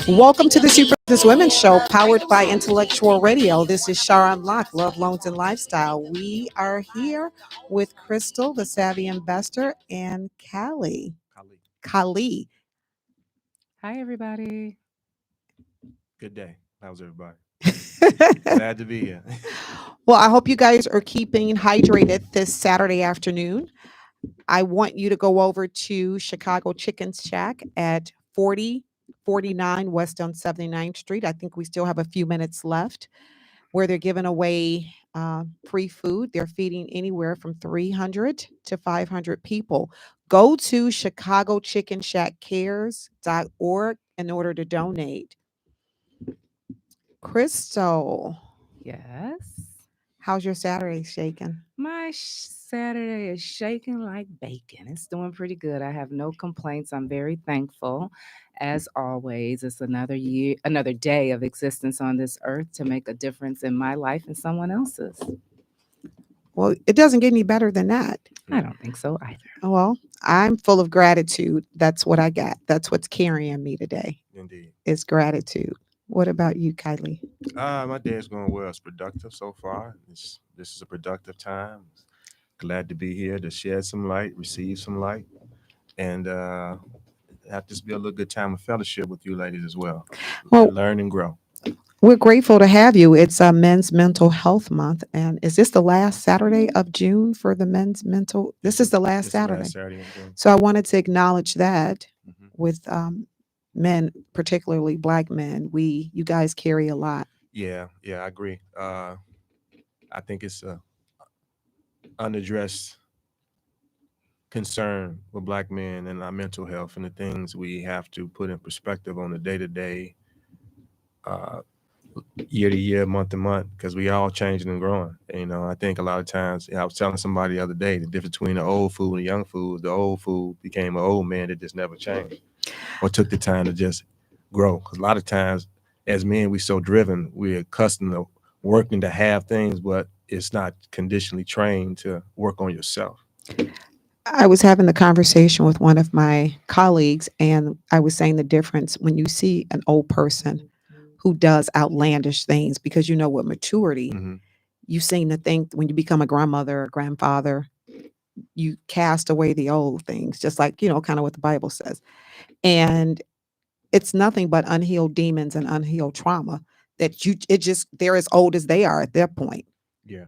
Welcome to the Super Business Women Show, powered by Intellectual Radio. This is Shar Unlock, Love, Loans, and Lifestyle. We are here with Crystal, the Savvy Investor, and Kali. Hi, everybody. Good day. How's everybody? Glad to be here. Well, I hope you guys are keeping hydrated this Saturday afternoon. I want you to go over to Chicago Chicken Shack at 4049 West on 79th Street. I think we still have a few minutes left, where they're giving away free food. They're feeding anywhere from 300 to 500 people. Go to ChicagoChickenShackCares.org in order to donate. Crystal, Yes. how's your Saturday shaking? My Saturday is shaking like bacon. It's doing pretty good. I have no complaints. I'm very thankful. As always, it's another year, another day of existence on this earth to make a difference in my life and someone else's. Well, it doesn't get any better than that. I don't think so either. Well, I'm full of gratitude. That's what I got. That's what's carrying me today. Indeed. Is gratitude. What about you, Kylie? My day is going well. It's productive so far. This is a productive time. Glad to be here to shed some light, receive some light, and have this be a little good time of fellowship with you ladies as well. Well, Learn and grow. We're grateful to have you. It's Men's Mental Health Month. And is this the last Saturday of June for the Men's Mental? This is the last It's the Saturday. last Saturday in June. So I wanted to acknowledge that Mhm. with men, particularly Black men. You guys carry a lot. Yeah, I agree. I think it's a unaddressed concern with Black men and our mental health and the things we have to put in perspective on a day-to-day, year to year, month to month, because we all changing and growing. I think a lot of times, I was telling somebody the other day, the difference between the old food and the young food. The old food became an old man that just never changed or took the time to just grow. Because a lot of times, as men, we're so driven, we're accustomed to working to have things, but it's not conditionally trained to work on yourself. I was having the conversation with one of my colleagues, and I was saying the difference when you see an old person who does outlandish things, because with maturity, Mhm. you seem to think when you become a grandmother or grandfather, you cast away the old things, just like, kind of what the Bible says. And it's nothing but unhealed demons and unhealed trauma they're as old as they are at that point. Yeah.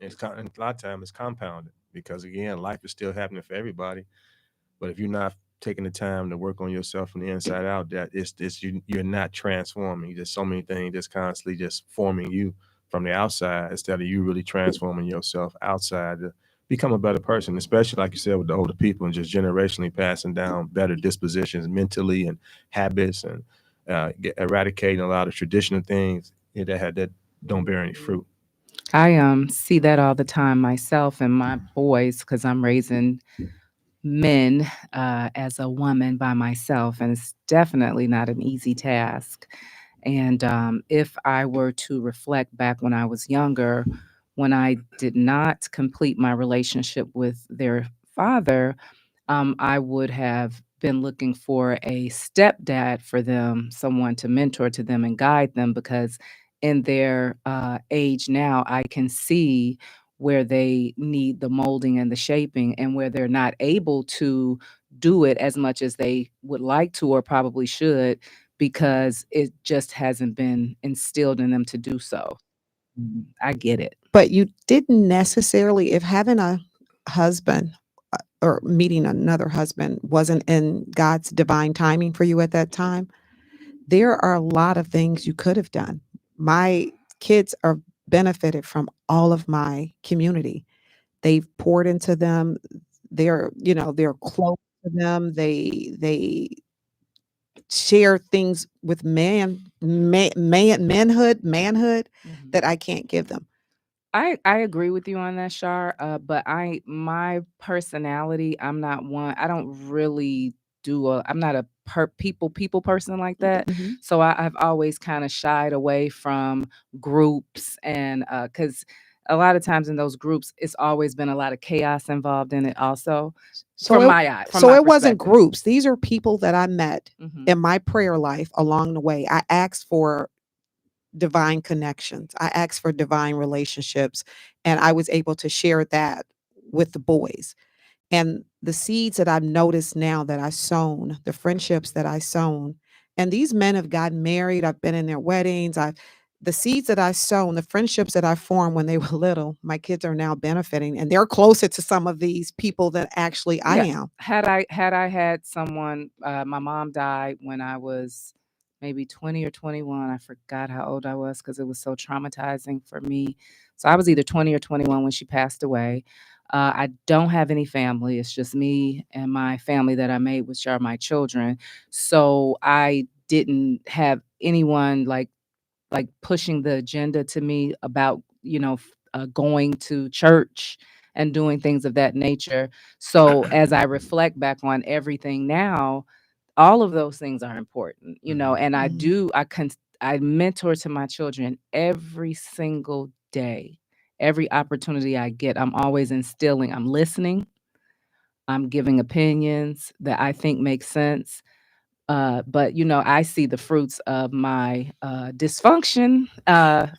And a lot of times it's compounded because again, life is still happening for everybody. But if you're not taking the time to work on yourself from the inside out, that you're not transforming. There's so many things that's constantly just forming you from the outside instead of you really transforming yourself outside to become a better person, especially like you said with the older people and just generationally passing down better dispositions mentally and habits and eradicating a lot of traditional things that don't bear any fruit. I see that all the time myself and my boys because I'm raising men as a woman by myself, and it's definitely not an easy task. And if I were to reflect back when I was younger, when I did not complete my relationship with their father, I would have been looking for a stepdad for them, someone to mentor to them and guide them, because in their age now, I can see where they need the molding and the shaping and where they're not able to do it as much as they would like to or probably should because it just hasn't been instilled in them to do so. I get it. But you didn't necessarily, if having a husband or meeting another husband wasn't in God's divine timing for you at that time, there are a lot of things you could have done. My kids are benefited from all of my community. They've poured into them. They're close to them. They share things with manhood Mhm. that I can't give them. I agree with you on that, Shar. But my personality, I'm not one. I don't really I'm not a people person like that. Mhm. So I've always kind of shied away from groups and because a lot of times in those groups, it's always been a lot of chaos involved in it also. So From it, my eye, from so my it wasn't perspective. groups. These are people that I met Mhm. in my prayer life along the way. I asked for divine connections. I asked for divine relationships, and I was able to share that with the boys. And the seeds that I've noticed now that I sown, the friendships that I sown, and these men have gotten married. I've been in their weddings. I've the seeds that I sown, the friendships that I formed when they were little, my kids are now benefiting, and they're closer to some of these people than actually I Yeah. am. Had I had someone, my mom died when I was maybe 20 or 21. I forgot how old I was because it was so traumatizing for me. So I was either 20 or 21 when she passed away. I don't have any family. It's just me and my family that I made, which are my children. So I didn't have anyone like pushing the agenda to me about going to church and doing things of that nature. So as I reflect back on everything now, all of those things are important, and Mhm. I mentor to my children every single day. Every opportunity I get, I'm always instilling, I'm listening, I'm giving opinions that I think make sense. But I see the fruits of my dysfunction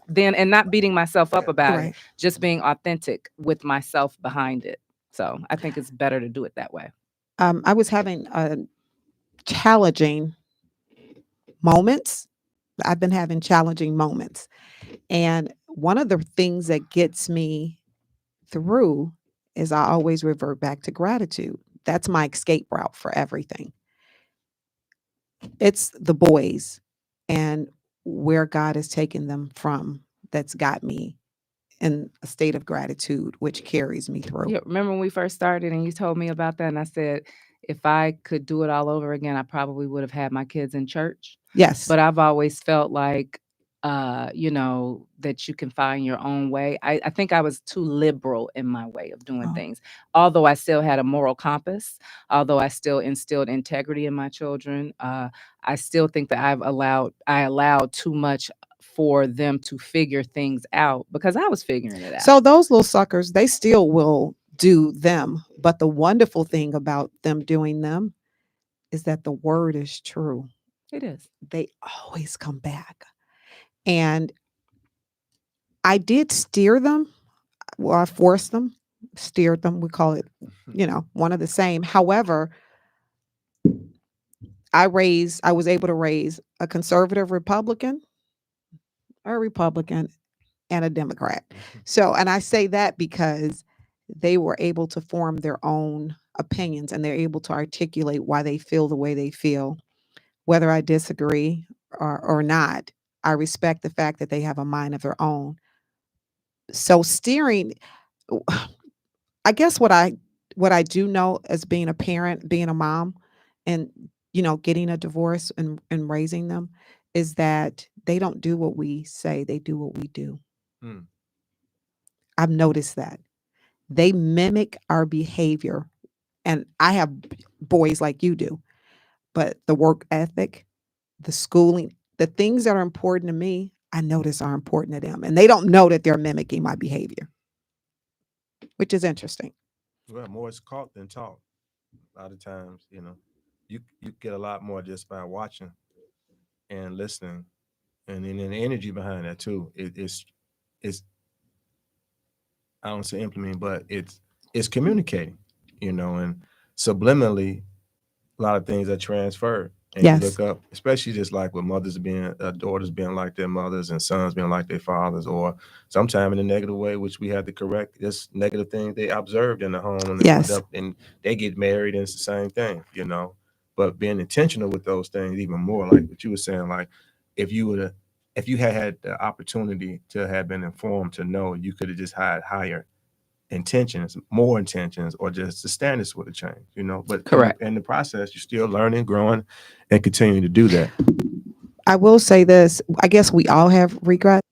then, and not beating myself up about it, Right. just being authentic with myself behind it. So I think it's better to do it that way. I was having challenging moments. I've been having challenging moments. And one of the things that gets me through is I always revert back to gratitude. That's my escape route for everything. It's the boys and where God has taken them from that's got me in a state of gratitude, which carries me through. Yeah, remember when we first started and you told me about that, and I said if I could do it all over again, I probably would have had my kids in church. Yes. But I've always felt like, that you can find your own way. I think I was too liberal in my way of doing Oh. things. Although I still had a moral compass, although I still instilled integrity in my children, I still think that I allowed too much for them to figure things out because I was figuring it out. So those little suckers, they still will do them. But the wonderful thing about them doing them is that the word is true. It is. They always come back. And I did steer them. Well, I forced them, steered them. We call it, one of the same. However, I was able to raise a conservative Republican, a Republican, and a Democrat. So, and I say that because they were able to form their own opinions and they're able to articulate why they feel the way they feel, whether I disagree or not. I respect the fact that they have a mind of their own. So steering, I guess what I do know as being a parent, being a mom, and getting a divorce and raising them is that they don't do what we say, they do what we do. Mm. I've noticed that. They mimic our behavior. And I have boys like you do, but the work ethic, the schooling, the things that are important to me, I notice are important to them. And they don't know that they're mimicking my behavior, which is interesting. Well, more is caught than taught. A lot of times, you get a lot more just by watching and listening, and then the energy behind that too. It's I don't say implementing, but it's communicating, and subliminally a lot of things are transferred. And you Yes. look up, especially just like with daughters being like their mothers and sons being like their fathers, or sometime in a negative way, which we have to correct this negative thing they observed in the home and end Yes. up and they get married and it's the same thing. But being intentional with those things even more, like what you were saying, like if you would have, if you had the opportunity to have been informed to know, you could have just had higher intentions, more intentions, or just the standards would have changed. But Correct. in the process, you're still learning, growing, and continuing to do that. I will say this. I guess we all have regret.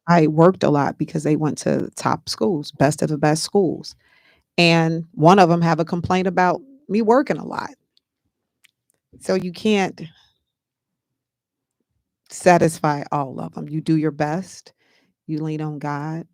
I worked a lot because they went to top schools, best of the best schools. And one of them have a complaint about me working a lot. So you can't satisfy all of them. You do your best, you lean on God,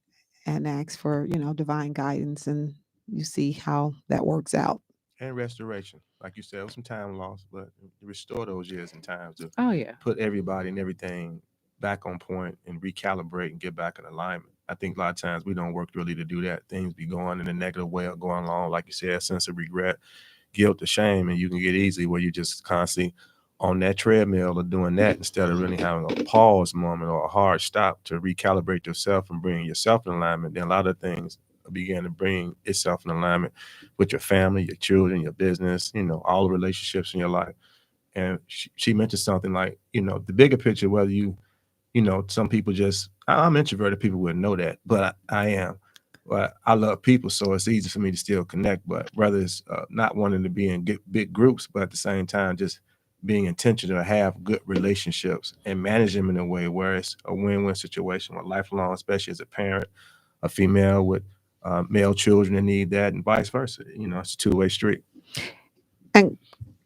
and ask for, divine guidance, and you see how that works out. And restoration, like you said, with some time lost, but restore those years and times to Oh yeah. put everybody and everything back on point and recalibrate and get back in alignment. I think a lot of times we don't work really to do that. Things be going in a negative way or going along, like you said, a sense of regret, guilt, or shame, and you can get easy where you just constantly on that treadmill or doing that instead of really having a pause moment or a hard stop to recalibrate yourself and bring yourself in alignment. Then a lot of things begin to bring itself in alignment with your family, your children, your business, all the relationships in your life. And she mentioned something like, the bigger picture, whether some people just, I'm introverted, people wouldn't know that, but I am. But I love people, so it's easy for me to still connect. But whether it's not wanting to be in big groups, but at the same time, just being intentional to have good relationships and manage them in a way where it's a win-win situation with lifelong, especially as a parent, a female with male children that need that, and vice versa. It's a two-way street. And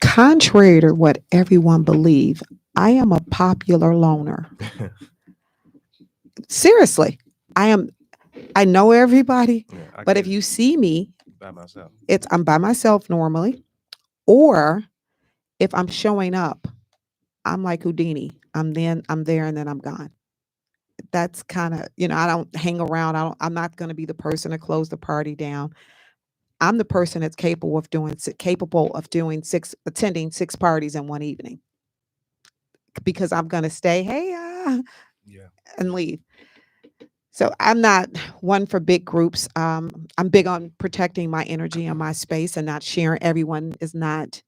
contrary to what everyone believes, I am a popular loner. Seriously, I am. I know everybody, Yeah, but if you see me, by myself, I'm by myself normally, or if I'm showing up, I'm like Houdini. I'm there, and then I'm gone. That's kind of, I don't hang around. I'm not going to be the person to close the party down. I'm the person that's attending six parties in one evening, because I'm going to stay, hey, yeah, and leave. So I'm not one for big groups. I'm big on protecting my energy and my space and not sharing. Everyone is not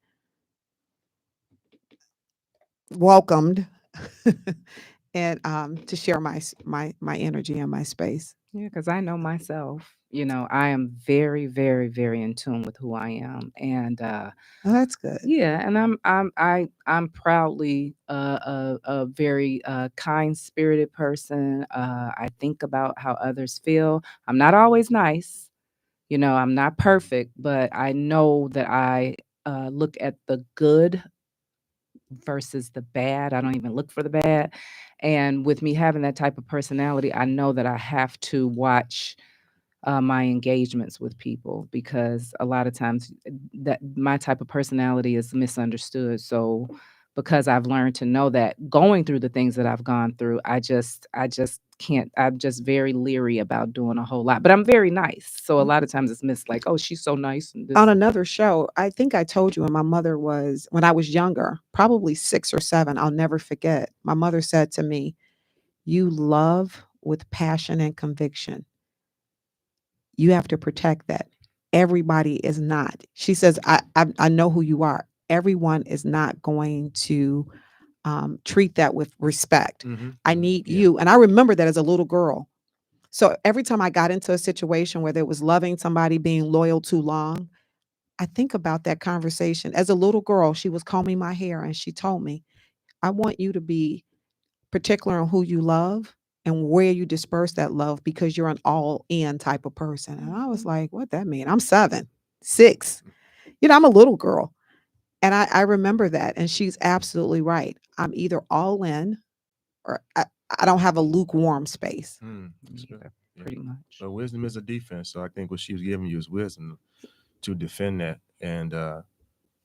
welcomed and to share my energy and my space. Yeah, because I know myself. I am very, very, very in tune with who I am, and Oh, that's good. yeah, and I'm proudly a very kind spirited person. I think about how others feel. I'm not always nice. I'm not perfect, but I know that I look at the good versus the bad. I don't even look for the bad. And with me having that type of personality, I know that I have to watch my engagements with people, because a lot of times that my type of personality is misunderstood. So because I've learned to know that, going through the things that I've gone through, I just can't. I'm just very leery about doing a whole lot. But I'm very nice. So a lot of times it's missed like, oh, she's so nice and On this. another show, I think I told you, when my mother was, when I was younger, probably 6 or 7, I'll never forget. My mother said to me, "You love with passion and conviction. You have to protect that. Everybody is not." She says, I know who you are. Everyone is not going to treat that with respect. I need Yeah. you. And I remember that as a little girl. So every time I got into a situation where there was loving somebody, being loyal too long, I think about that conversation. As a little girl, she was combing my hair and she told me, "I want you to be particular on who you love and where you disperse that love, because you're an all in type of person." And I was like, what that mean? I'm 7, 6. I'm a little girl. And I remember that. And she's absolutely right. I'm either all in, or I don't have a lukewarm space. That's good. Yeah, Yeah. pretty much. So wisdom is a defense. So I think what she was giving you is wisdom to defend that and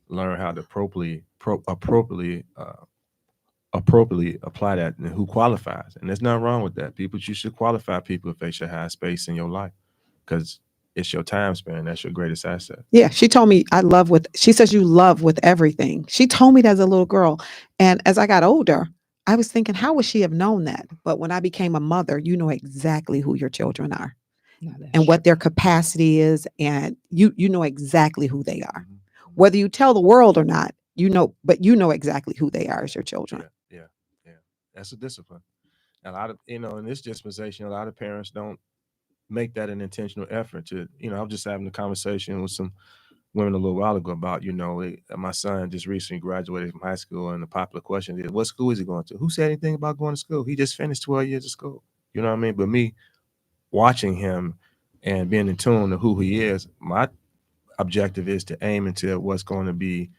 learn how to appropriately apply that, and who qualifies. And there's nothing wrong with that. You should qualify people if they should have space in your life, because it's your time span. That's your greatest asset. Yeah, she told me she says you love with everything. She told me that as a little girl. And as I got older, I was thinking, how would she have known that? But when I became a mother, you know exactly who your children are No, that's and what true. their capacity is. And you know exactly who they are. Mm-hmm. Whether you tell the world or not, but you know exactly who they are as your children. Yeah. That's a discipline. A lot of, in this dispensation, a lot of parents don't make that an intentional effort to, I was just having a conversation with some women a little while ago about, my son just recently graduated from high school, and the popular question is, what school is he going to? Who said anything about going to school? He just finished 12 years of school. You know what I mean? But me watching him and being in tune to who he is, my objective is to aim into what's going to be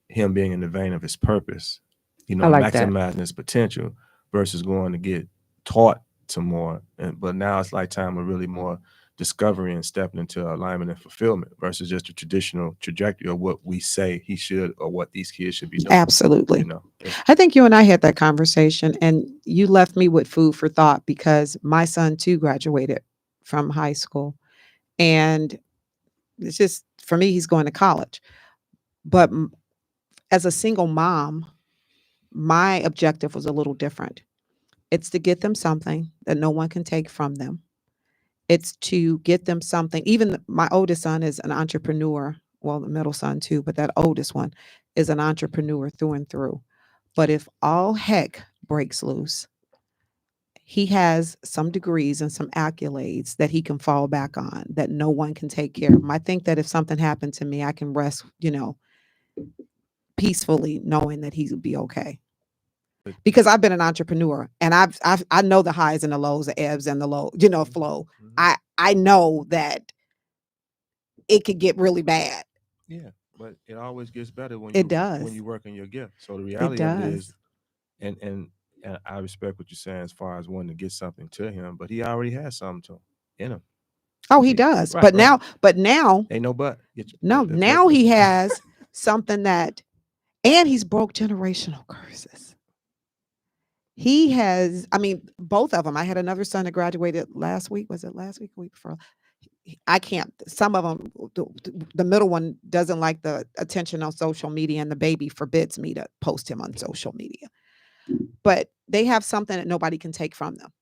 him being in the vein of his purpose, I like that. maximizing his potential versus going to get taught to more. But now it's like time of really more discovery and stepping into alignment and fulfillment versus just the traditional trajectory of what we say he should or what these kids should be doing. Absolutely. You know, I think you and I had that conversation, and you left me with food for thought because my son too graduated from high school, and it's just for me, he's going to college. But as a single mom, my objective was a little different. It's to get them something that no one can take from them. It's to get them something. Even my oldest son is an entrepreneur. Well, the middle son too, but that oldest one is an entrepreneur through and through. But if all heck breaks loose, he has some degrees and some accolades that he can fall back on that no one can take care of him. I think that if something happened to me, I can rest, peacefully knowing that he would be okay. Because I've been an entrepreneur and I know the highs and the lows, the ebbs and the low, flow. I know that it could get really bad. Yeah, but it always gets better when does. you work on your gift. So the reality of it is, and I respect what you're saying as far as wanting to get something to him, but he already has something in him. Oh, he does. Right, but right. now, ain't no but. Now he has something and he's broke generational curses. He has, both of them. I had another son that graduated last week. Was it last week or week before? I can't. Some of them, the middle one doesn't like the attention on social media, and the baby forbids me to post him on social media. But they have something that nobody can take from them.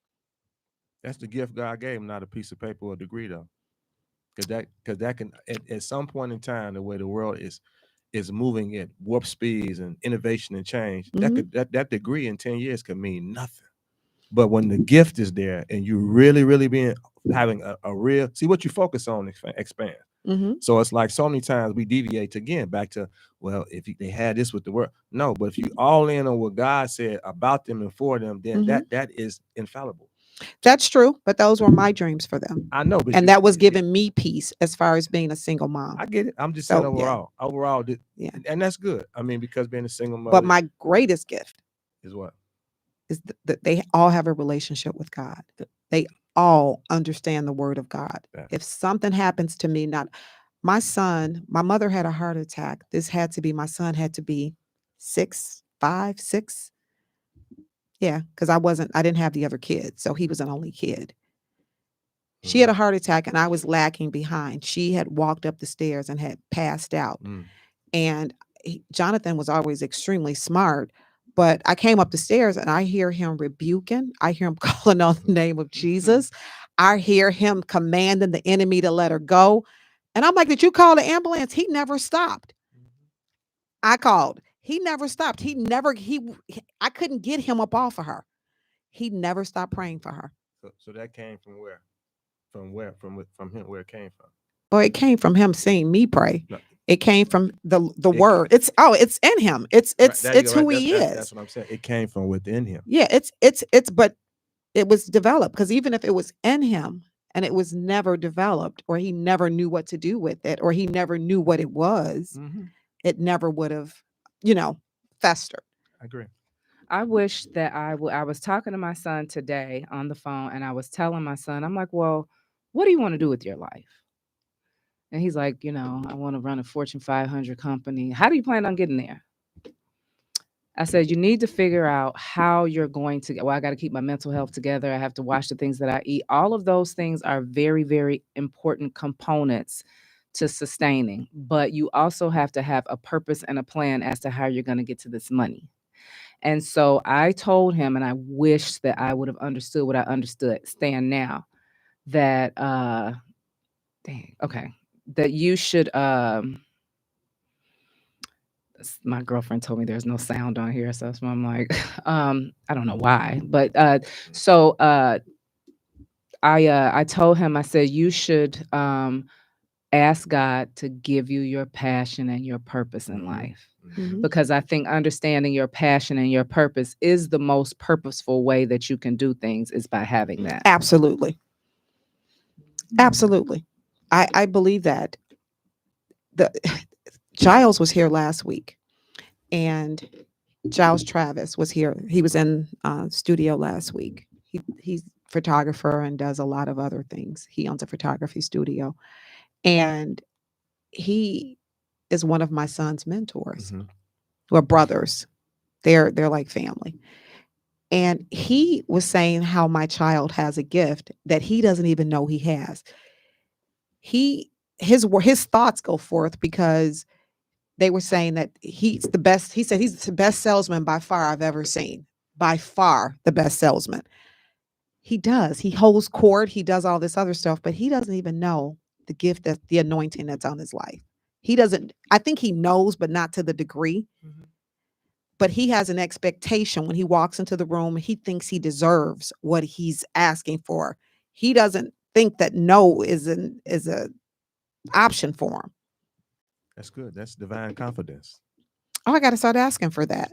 That's the gift God gave him, not a piece of paper or a degree, though. Because that can, at some point in time, the way the world is moving at warp speeds and innovation and change, that degree in 10 years could mean nothing. But when the gift is there and you really, really having a real, see what you focus on expand. So it's like so many times we deviate again back to, well, if they had this with the word. No, but if you all in on what God said about them and for them, then that is infallible. That's true, but those were my dreams for them. I know, and that was giving me peace as far as being a single mom. I get it. I'm just saying overall, and that's good. Because being a single mother. But my greatest gift is what? Is that they all have a relationship with God. They all understand the word of God. If something happens to me, my mother had a heart attack. My son had to be 5, 6. Yeah, because I didn't have the other kids. So he was an only kid. She had a heart attack and I was lagging behind. She had walked up the stairs and had passed out. And Jonathan was always extremely smart. But I came up the stairs and I hear him rebuking. I hear him calling on the name of Jesus. I hear him commanding the enemy to let her go. And I'm like, did you call the ambulance? He never stopped. I called. He never stopped. I couldn't get him up off of her. He never stopped praying for her. So that came from where? From where? From him? Where it came from? Well, it came from him seeing me pray. No. It came from the word. It's in him. It's who he is. That's what I'm saying. It came from within him. Yeah, but it was developed, because even if it was in him and it was never developed, or he never knew what to do with it, or he never knew what it was, it never would have, festered. I agree. I wish that I was talking to my son today on the phone, and I was telling my son, I'm like, well, what do you want to do with your life? And he's like, I want to run a Fortune 500 company. How do you plan on getting there? I said, you need to figure out how you're going to, I got to keep my mental health together. I have to watch the things that I eat. All of those things are very, very important components to sustaining. But you also have to have a purpose and a plan as to how you're going to get to this money. And so I told him, and I wish that I would have understood what I understand now, that, that you should, my girlfriend told me there's no sound on here. So I'm like, I don't know why, but, I told him, I said, you should, ask God to give you your passion and your purpose in life. Because I think understanding your passion and your purpose is the most purposeful way that you can do things, is by having that. Absolutely. Absolutely. I believe that. Giles was here last week, and Giles Travis was here. He was in studio last week. photographer and does a lot of other things. He owns a photography studio, and he is one of my son's mentors. hmm We're brothers. They're like family. And he was saying how my child has a gift that he doesn't even know he has. His thoughts go forth because they were saying that he's the best. He said he's the best salesman by far I've ever seen. By far the best salesman. He does. He holds court. He does all this other stuff, but he doesn't even know the gift, that the anointing that's on his life. He doesn't. I think he knows, but not to the degree. hmm But he has an expectation when he walks into the room. He thinks he deserves what he's asking for. He doesn't think that no is a option for him. That's good. That's divine confidence. Oh, I got to start asking for that.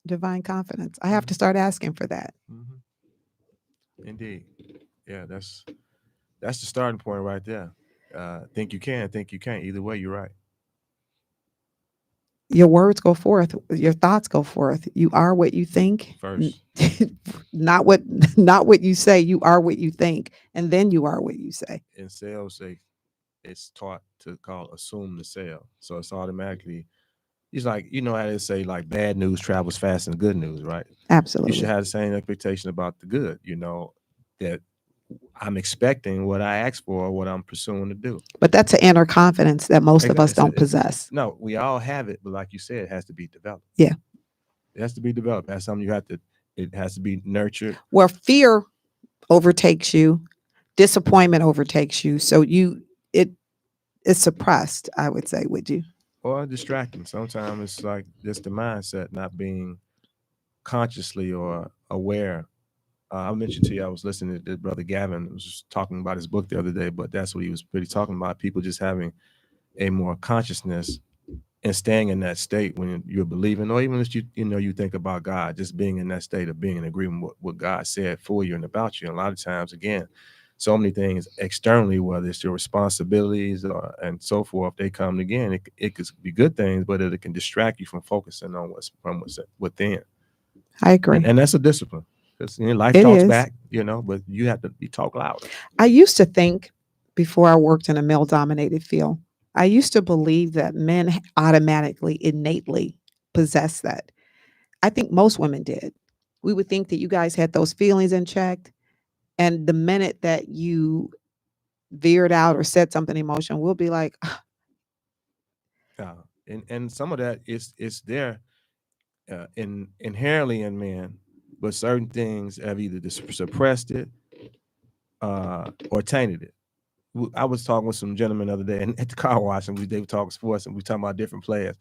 Divine confidence. I have to start asking for that. hmm Indeed. Yeah, that's the starting point right there. Think you can, think you can't. Either way, you're right. Your words go forth, your thoughts go forth. You are what you think. First, not what you say. You are what you think, and then you are what you say. in sales, it's taught to call assume the sale. So it's automatically, it's like, how they say like bad news travels faster than good news, right? You Absolutely. should have the same expectation about the good, that I'm expecting what I asked for, what I'm pursuing to do. But that's an inner confidence that most of us Exactly. don't possess. No, we all have it, but like you said, it has to be developed. Yeah. It has to be developed. That's something it has to be nurtured. Where fear overtakes you, disappointment overtakes you. So it's suppressed, I would say, would you? Or distracting. Sometimes it's like just the mindset, not being consciously or aware. I mentioned to you, I was listening to Brother Gavin, was just talking about his book the other day, but that's what he was really talking about. People just having a more consciousness and staying in that state when you're believing, or even if you think about God, just being in that state of being in agreement with what God said for you and about you. And a lot of times, again, so many things externally, whether it's your responsibilities and so forth, they come again. It could be good things, but it can distract you from focusing on what's within. I agree. And that's a discipline. Because life It talks is. back, but you have to talk louder. I used to think, before I worked in a male-dominated field, I used to believe that men automatically, innately possess that. I think most women did. We would think that you guys had those feelings in check. And the minute that you veered out or said something emotional, we'll be like, And some of that is there inherently in men, but certain things have either suppressed it or tainted it. I was talking with some gentlemen the other day and at the car wash, and they were talking sports, and we talking about different players.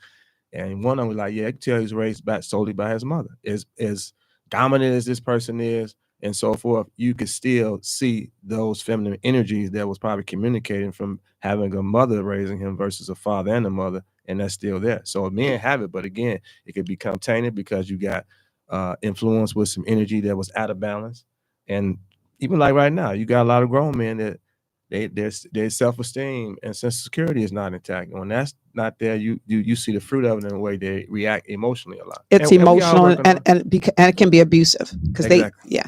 And one of them was like, "Yeah, I can tell he's raised back solely by his mother. As dominant as this person is, and so forth, you could still see those feminine energies that was probably communicating from having a mother raising him versus a father and a mother, and that's still there. So men have it, but again, it could become tainted because you got influence with some energy that was out of balance. And even like right now, you got a lot of grown men that their self-esteem and sense of security is not intact. When that's not there, you see the fruit of it in the way they react emotionally a lot. it's And we all emotional working on it. and it can be abusive because Exactly. yeah.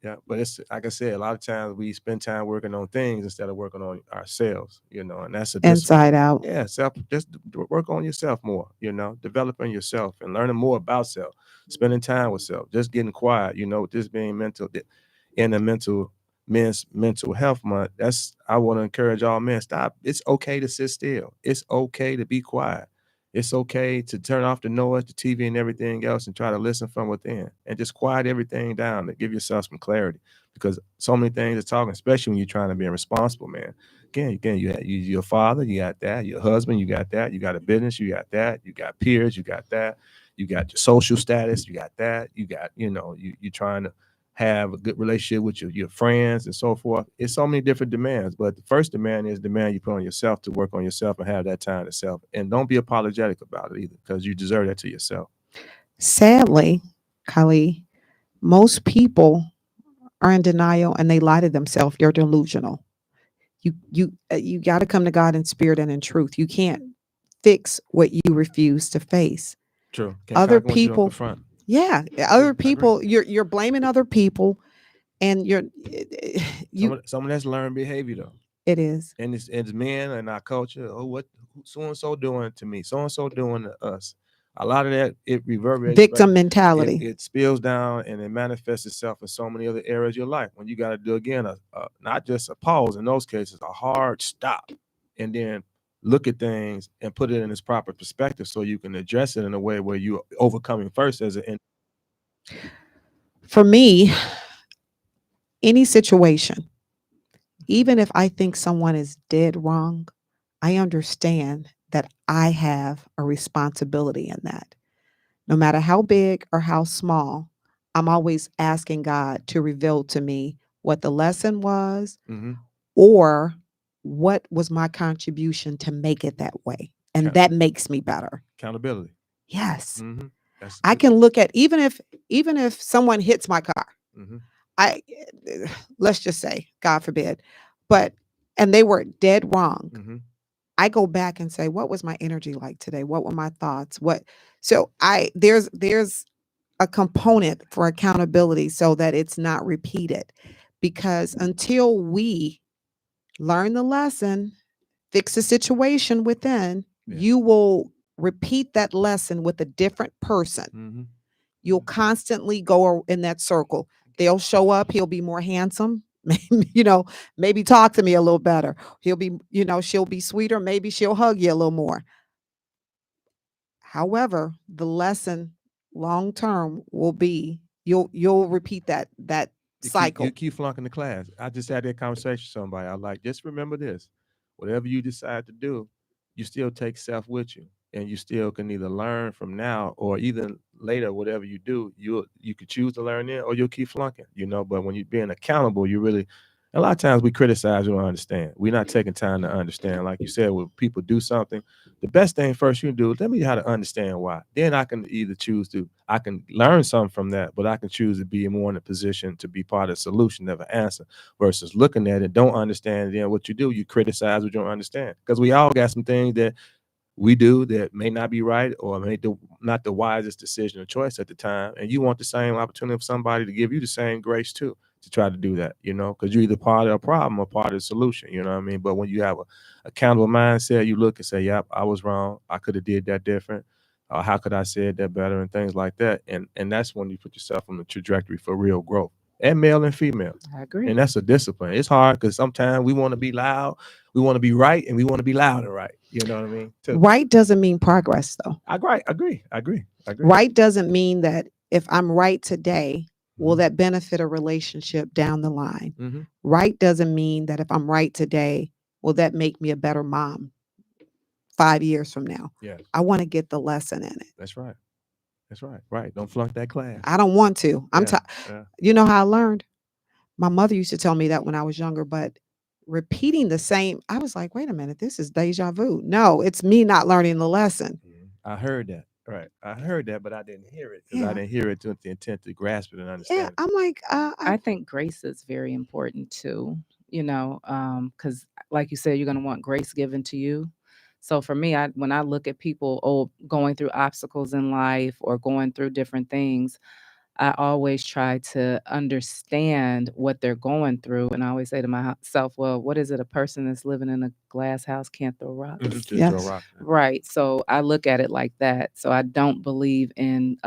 Yeah. But it's like I said, a lot of times we spend time working on things instead of working on ourselves, and that's a discipline. Inside out. Yeah, just work on yourself more, developing yourself and learning more about self, spending time with self, just getting quiet, this being in the men's mental health month. I want to encourage all men, stop. It's okay to sit still. It's okay to be quiet. It's okay to turn off the noise, the TV and everything else, and try to listen from within and just quiet everything down to give yourself some clarity, because so many things are talking, especially when you're trying to be a responsible man. Again, your father, you got that. Your husband, you got that. You got a business, you got that. You got peers, you got that. You got your social status, you got that. You got, you're trying to have a good relationship with your friends and so forth. It's so many different demands, but the first demand is demand you put on yourself to work on yourself and have that time to self. And don't be apologetic about it either, because you deserve that to yourself. Sadly, Kali, most people are in denial and they lie to themselves. You're delusional. You got to come to God in spirit and in truth. You can't fix what you refuse to face. True. Other people, confront. yeah, I other agree. people, you're blaming other people. And you Some of that's learned behavior though. it is And it's men in our culture. Oh, what so and so doing to me? So and so doing to us. A lot of that it reverberates back. victim mentality. It spills down and it manifests itself in so many other areas of your life. When you got to do again, not just a pause in those cases, a hard stop, and then look at things and put it in its proper perspective so you can address it in a way where you're overcoming first as an. For me, any situation, even if I think someone is dead wrong, I understand that I have a responsibility in that. No matter how big or how small, I'm always asking God to reveal to me what the lesson was Mm-hmm. or what was my contribution to make it that way. And that makes me better. Accountability. Yes. Mm-hmm. I can look at even if someone hits my car, Mm-hmm. I let's just say, God forbid, and they were dead wrong. Mm-hmm. I go back and say, what was my energy like today? What were my thoughts? So there's a component for accountability so that it's not repeated. Because until we learn the lesson, fix the situation within, you will repeat that lesson with a different person. Mm-hmm. You'll constantly go in that circle. They'll show up, he'll be more handsome. Maybe talk to me a little better. He'll be, she'll be sweeter. Maybe she'll hug you a little more. However, the lesson long term will be you'll repeat that cycle. You keep flunking the class. I just had that conversation with somebody. I like, just remember this. Whatever you decide to do, you still take self with you. And you still can either learn from now or even later, whatever you do, you could choose to learn it or you'll keep flunking, But when you're being accountable, you really a lot of times we criticize, we don't understand. We're not taking time to understand. Like you said, when people do something, the best thing first you can do is let me how to understand why. Then I can either I can learn something from that, but I can choose to be more in a position to be part of the solution, never answer, versus looking at it, don't understand. Then what you do, you criticize what you don't understand. Because we all got some things that we do that may not be right or not the wisest decision or choice at the time. And you want the same opportunity for somebody to give you the same grace too, to try to do that, because you're either part of a problem or part of the solution, you know what I mean? But when you have a accountable mindset, you look and say, yep, I was wrong. I could have did that different. How could I say that better and things like that? And that's when you put yourself on the trajectory for real growth. And male and female. I agree. And that's a discipline. It's hard because sometimes we want to be loud, we want to be right, and we want to be loud and right. You know what I mean? Right doesn't mean progress, though. I agree. Right doesn't mean that if I'm right today, will that benefit a relationship down the line? Mm-hmm. Right doesn't mean that if I'm right today, will that make me a better mom 5 years from now? Yes. I want to get the lesson in it. That's right. Right. Don't flunk that class. I don't want to. You know how I learned? My mother used to tell me that when I was younger, but repeating the same, I was like, wait a minute, this is deja vu. No, it's me not learning the lesson. I heard that. Right. I heard that, but I didn't hear it because I didn't hear it with the intent to grasp it and understand. Yeah, I'm like, I think grace is very important too, because like you said, you're going to want grace given to you. So for me, when I look at people going through obstacles in life or going through different things, I always try to understand what they're going through. And I always say to myself, well, what is it? A person that's living in a glass house can't throw rocks. Yes. Throw rocks. Right. So I look at it like that. So I don't believe in,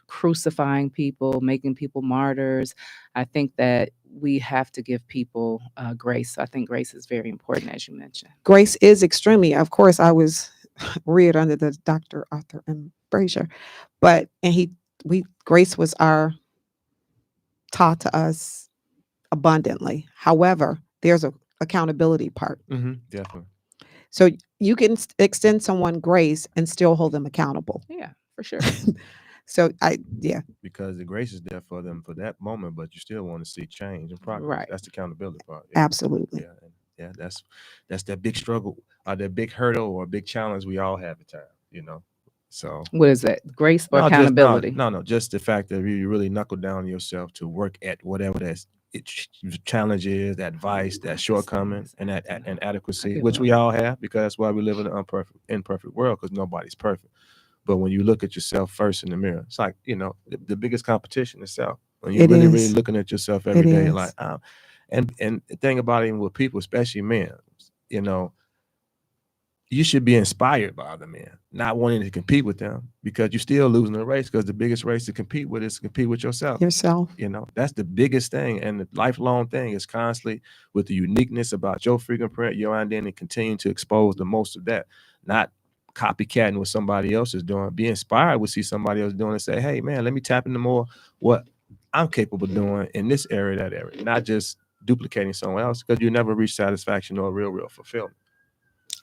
crucifying people, making people martyrs. I think that we have to give people grace. So I think grace is very important, as you mentioned. Grace is extremely, of course, I was reared under the Dr. Arthur M. Frazier, grace was taught to us abundantly. However, there's a accountability part. Mm-hmm, definitely. So you can extend someone grace and still hold them accountable. Yeah, for sure. Because the grace is there for them for that moment, but you still want to see change and progress. Right. That's the accountability part. Yeah. Absolutely. Yeah. That's that big struggle or that big hurdle or a big challenge we all have at times, So what is that? Grace or accountability? No. Just the fact that you really knuckle down on yourself to work at whatever challenge is, that vice, that shortcoming, and that inadequacy, which we all have, because that's why we live in an imperfect world, because nobody's perfect. But when you look at yourself first in the mirror, it's like, the biggest competition is self. When you're It really is. looking at yourself It every day, you're like, is. and the thing about it, even with people, especially men, you know, you should be inspired by other men, not wanting to compete with them, because you're still losing the race, because the biggest race to compete with is to compete with yourself. Yourself. You know, that's the biggest thing. And the lifelong thing is constantly with the uniqueness about your fingerprint, your identity, continue to expose the most of that, not copycatting what somebody else is doing. Be inspired to see somebody else doing and say, hey, man, let me tap into more what I'm capable of doing in this area, that area, not just duplicating someone else, because you never reach satisfaction or real fulfillment.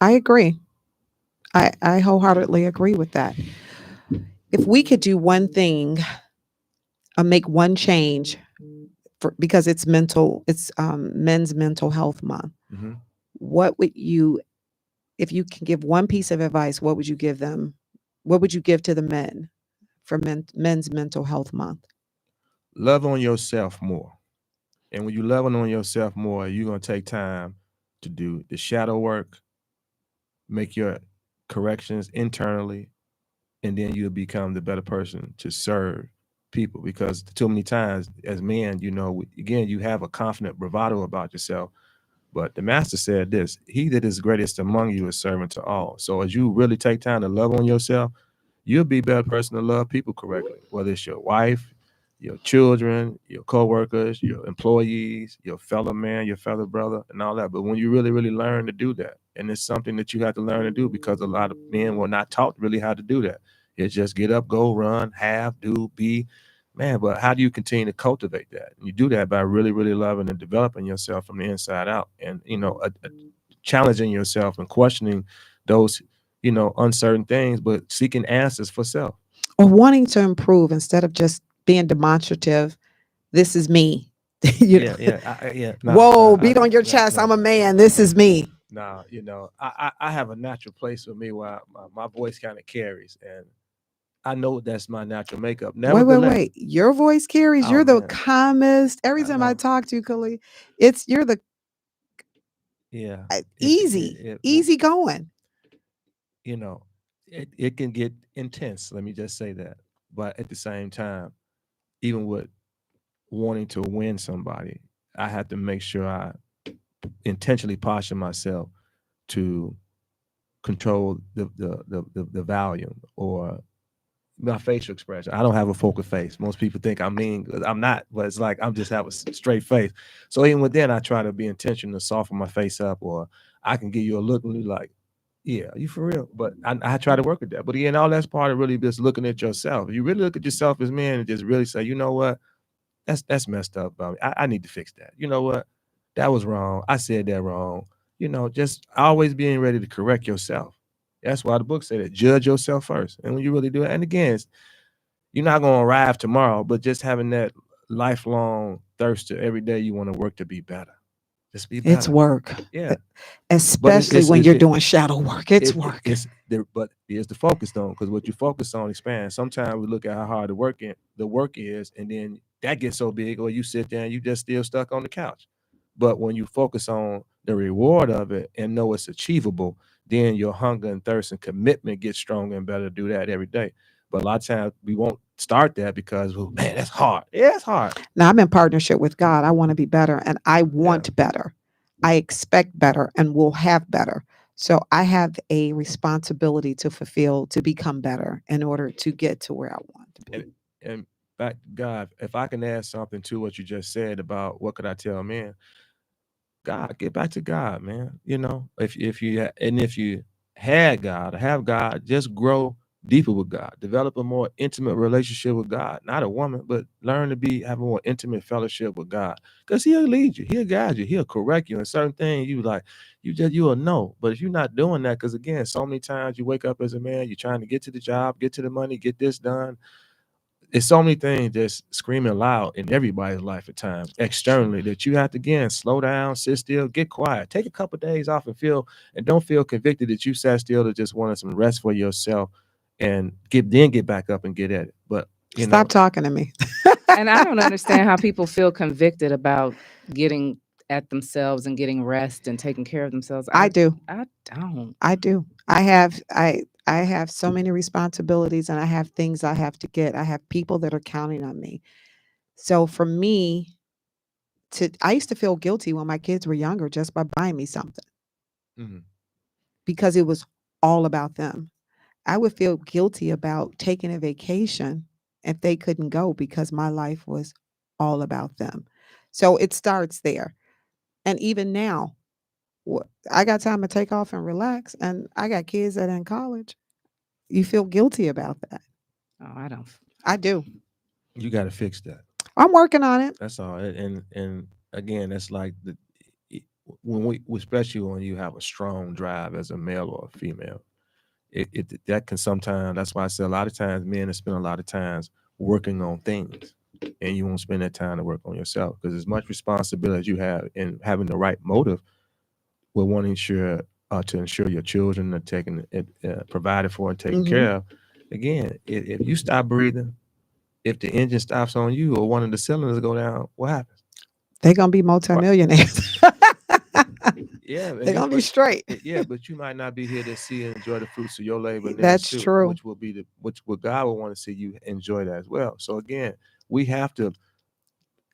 I agree. I wholeheartedly agree with that. If we could do one thing, make one change, because it's Men's Mental Health Month. Mm-hmm. What would you, if you can give one piece of advice, what would you give them? What would you give to the men for Men's Mental Health Month? Love on yourself more. And when you loving on yourself more, you're going to take time to do the shadow work, make your corrections internally, and then you'll become the better person to serve people. Because too many times as men, you know, again, you have a confident bravado about yourself. But the master said this, he that is greatest among you is servant to all. So as you really take time to love on yourself, you'll be a better person to love people correctly, whether it's your wife, your children, your coworkers, your employees, your fellow man, your fellow brother, and all that. But when you really learn to do that, and it's something that you have to learn to do, because a lot of men were not taught really how to do that. It's just get up, go, run, have, do, be. Man, but how do you continue to cultivate that? And you do that by really loving and developing yourself from the inside out, and challenging yourself and questioning those uncertain things, but seeking answers for self. Or wanting to improve instead of just being demonstrative. This is me. You know, Yeah. whoa, beat on your chest. I'm a man. This is me. Nah, I have a natural place with me where my voice kind of carries, and I know that's my natural makeup. Nevertheless, Wait. Your voice carries. oh You're the man, calmest. Every I time I know. talk to you, Khalid, you're the Yeah, easy going. you know, it can get intense. Let me just say that. But at the same time, even with wanting to win somebody, I have to make sure I intentionally posture myself to control the volume or my facial expression. I don't have a poker face. Most people think I'm mean. I'm not, but it's like I'm just have a straight face. So even within, I try to be intentional to soften my face up, or I can give you a look and you're like, yeah, are you for real? But I try to work with that. But again, all that's part of really just looking at yourself. You really look at yourself as men and just really say, you know what? That's messed up about me. I need to fix that. You know what? That was wrong. I said that wrong. Just always being ready to correct yourself. That's why the book said it. Judge yourself first. And when you really do it, and again, you're not going to arrive tomorrow, but just having that lifelong thirst to every day you want to work to be better. Just be It's better. work. Yeah. But Especially when you're doing shadow work. It's work. But here's the focus though, because what you focus on expands. Sometimes we look at how hard the work is, and then that gets so big, or you sit there and you just still stuck on the couch. But when you focus on the reward of it and know it's achievable, then your hunger and thirst and commitment gets stronger and better to do that every day. But a lot of times we won't start that because, well, man, that's hard. Yeah, it's hard. Now I'm in partnership with God. I want to be better and I Yeah. want better. I expect better and will have better. So I have a responsibility to fulfill, to become better in order to get to where I want to be. And back, God, if I can add something to what you just said about what could I tell men, God, get back to God, man. If you had God or have God, just grow deeper with God, develop a more intimate relationship with God, not a woman, but learn to have a more intimate fellowship with God, because He'll lead you, He'll guide you, He'll correct you in certain things. You will know. But if you're not doing that, because again, so many times you wake up as a man, you're trying to get to the job, get to the money, get this done. It's so many things that's screaming loud in everybody's life at times externally that you have to again slow down, sit still, get quiet, take a couple of days off and don't feel convicted that you sat still to just wanted some rest for yourself and get back up and get at it. But Stop talking to me. And I don't understand how people feel convicted about getting at themselves and getting rest and taking care of themselves. I do. I don't. I do. I have so many responsibilities and I have things I have to get. I have people that are counting on me. So for me, I used to feel guilty when my kids were younger just by buying me something Mhm. because it was all about them. I would feel guilty about taking a vacation if they couldn't go because my life was all about them. So it starts there. And even now, I got time to take off and relax, and I got kids that are in college. You feel guilty about that. Oh, I don't. I do. You got to fix that. I'm working on it. That's all. And again, that's like when we, especially when you have a strong drive as a male or a female, it that can sometimes. That's why I say a lot of times men spend a lot of times working on things, and you won't spend that time to work on yourself because as much responsibility as you have in having the right motive, will want to ensure your children are taken provided for and taken Hmm. care of. Again, if you stop breathing, if the engine stops on you or one of the cylinders go down, what happens? They're gonna be Right. multimillionaires. Yeah, They're gonna be straight. yeah, but you might not be here to see and enjoy the fruits of your labor and theirs That's too, true. which will be which what God will want to see you enjoy that as well. So again, we have to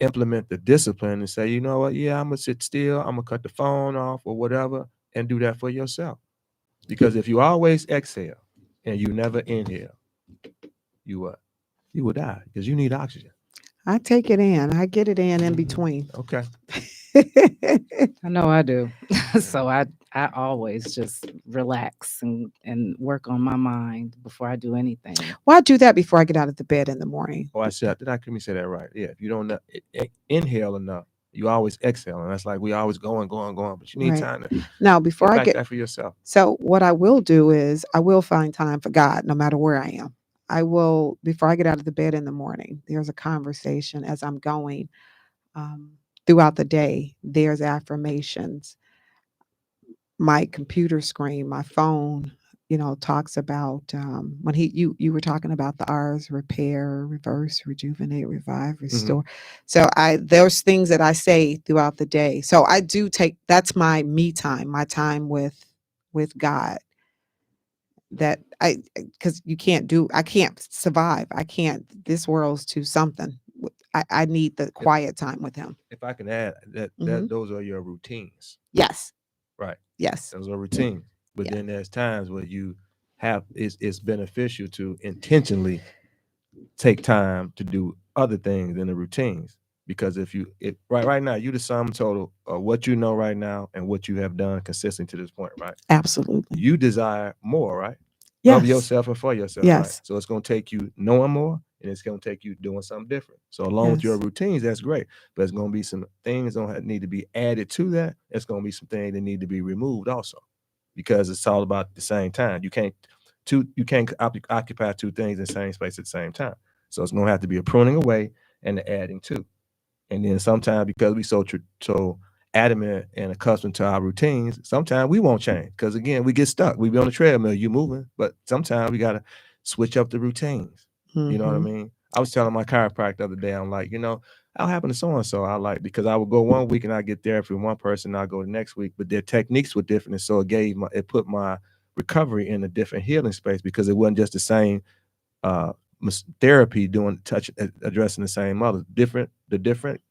implement the discipline and say, you know what, yeah, I'm gonna sit still, I'm gonna cut the phone off or whatever, and do that for yourself. Because if you always exhale and you never inhale, you what? You will die because you need oxygen. I take it in. I get it in Mhm. between. Okay. I know I do. So I always just relax and work on my mind before I do anything. Well, I do that before I get out of the bed in the morning. Oh, I said, let me say that right? Yeah, if you don't inhale enough, you always exhale, and that's like we always going, but you need Right. time to Now, before get I back get that for yourself. so what I will do is I will find time for God no matter where I am. I will before I get out of the bed in the morning. There's a conversation as I'm going um, throughout the day. There's affirmations. My computer screen, my phone, talks about when you were talking about the R's: repair, reverse, rejuvenate, revive, Mhm. restore. So there's things that I say throughout the day. So I do take that's my me time, my time with God. That because I can't survive. I can't. This world's too something. I need the If quiet time with Him. if I can add Hmm. those are your routines, Yes, right? yes, Those are routines. But yeah. then there's times where you have it's beneficial to intentionally take time to do other things in the routines. Because if right now you the sum total of what you know right now and what you have done consistently to this point, right? Absolutely. You desire more, right? Of Yes, yourself and for yourself, right? yes, So it's gonna take you knowing more and it's gonna take you doing something different. So along with your yes. routines, that's great. But it's gonna be some things that need to be added to that. It's gonna be some things that need to be removed also. Because it's all about the same time. You can't occupy two things in the same space at the same time. So it's gonna have to be a pruning away and the adding to. And then sometimes because we so adamant and accustomed to our routines, sometimes we won't change because again we get stuck. We be on the treadmill, you moving, but sometimes we gotta switch up the routines. You know what I Hmm. mean? I was telling my chiropractor the other day, I'm like, I'll happen to so and so. I like because I would go one week and I get therapy with one person, I'll go the next week, but their techniques were different, and so it put my recovery in a different healing space because it wasn't just the same uh therapy doing addressing the same mother. The different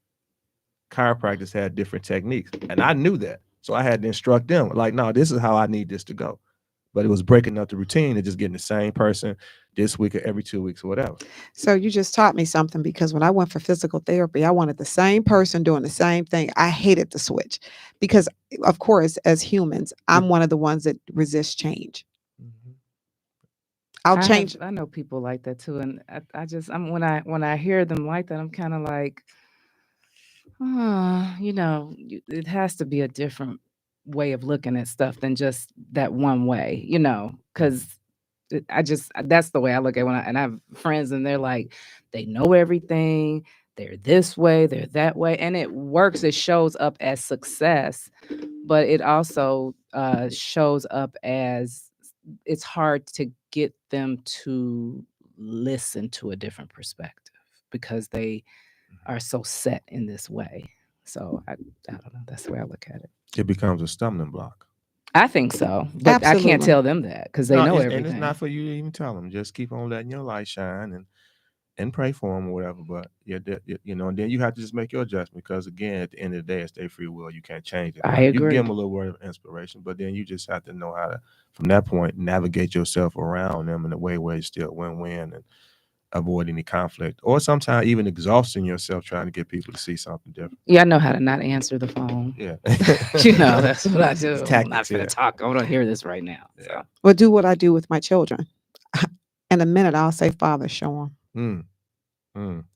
chiropractors had different techniques, and I knew that, so I had to instruct them like, no, this is how I need this to go. But it was breaking up the routine and just getting the same person this week or every 2 weeks or whatever. So you just taught me something because when I went for physical therapy, I wanted the same person doing the same thing. I hated the switch because, of course, as humans, I'm one of the ones that resist change. Mhm. I'll change. I know people like that too, and I'm when I hear them like that, I'm kind of like, it has to be a different way of looking at stuff than just that one way, because that's the way I look at and I have friends and they're like, they know everything, they're this way, they're that way, and it works. It shows up as success, but it also shows up as it's hard to get them to listen to a different perspective because they are so set in this way. So I don't know. That's the way I look at it. It becomes a stumbling block. I think so, but I can't Absolutely. tell them that because they No, know and it's everything. not for you to even tell them. Just keep on letting your light shine, and and pray for them or whatever. But yeah, you know, and then you have to just make your adjustment because again, at the end of the day, it's their free will. You can't change it. I But you can agree. give them a little word of inspiration, but then you just have to know how to, from that point, navigate yourself around them in a way where it's still win-win and avoid any conflict, or sometimes even exhausting yourself trying to get people to see something different. Yeah, I know how to not answer the phone. Yeah, You know, that's what I do. It's I'm not tactics, going to yeah. talk. I want to hear this right now. Yeah. So Well, do what I do with my children. In a minute, I'll say, Father, show them.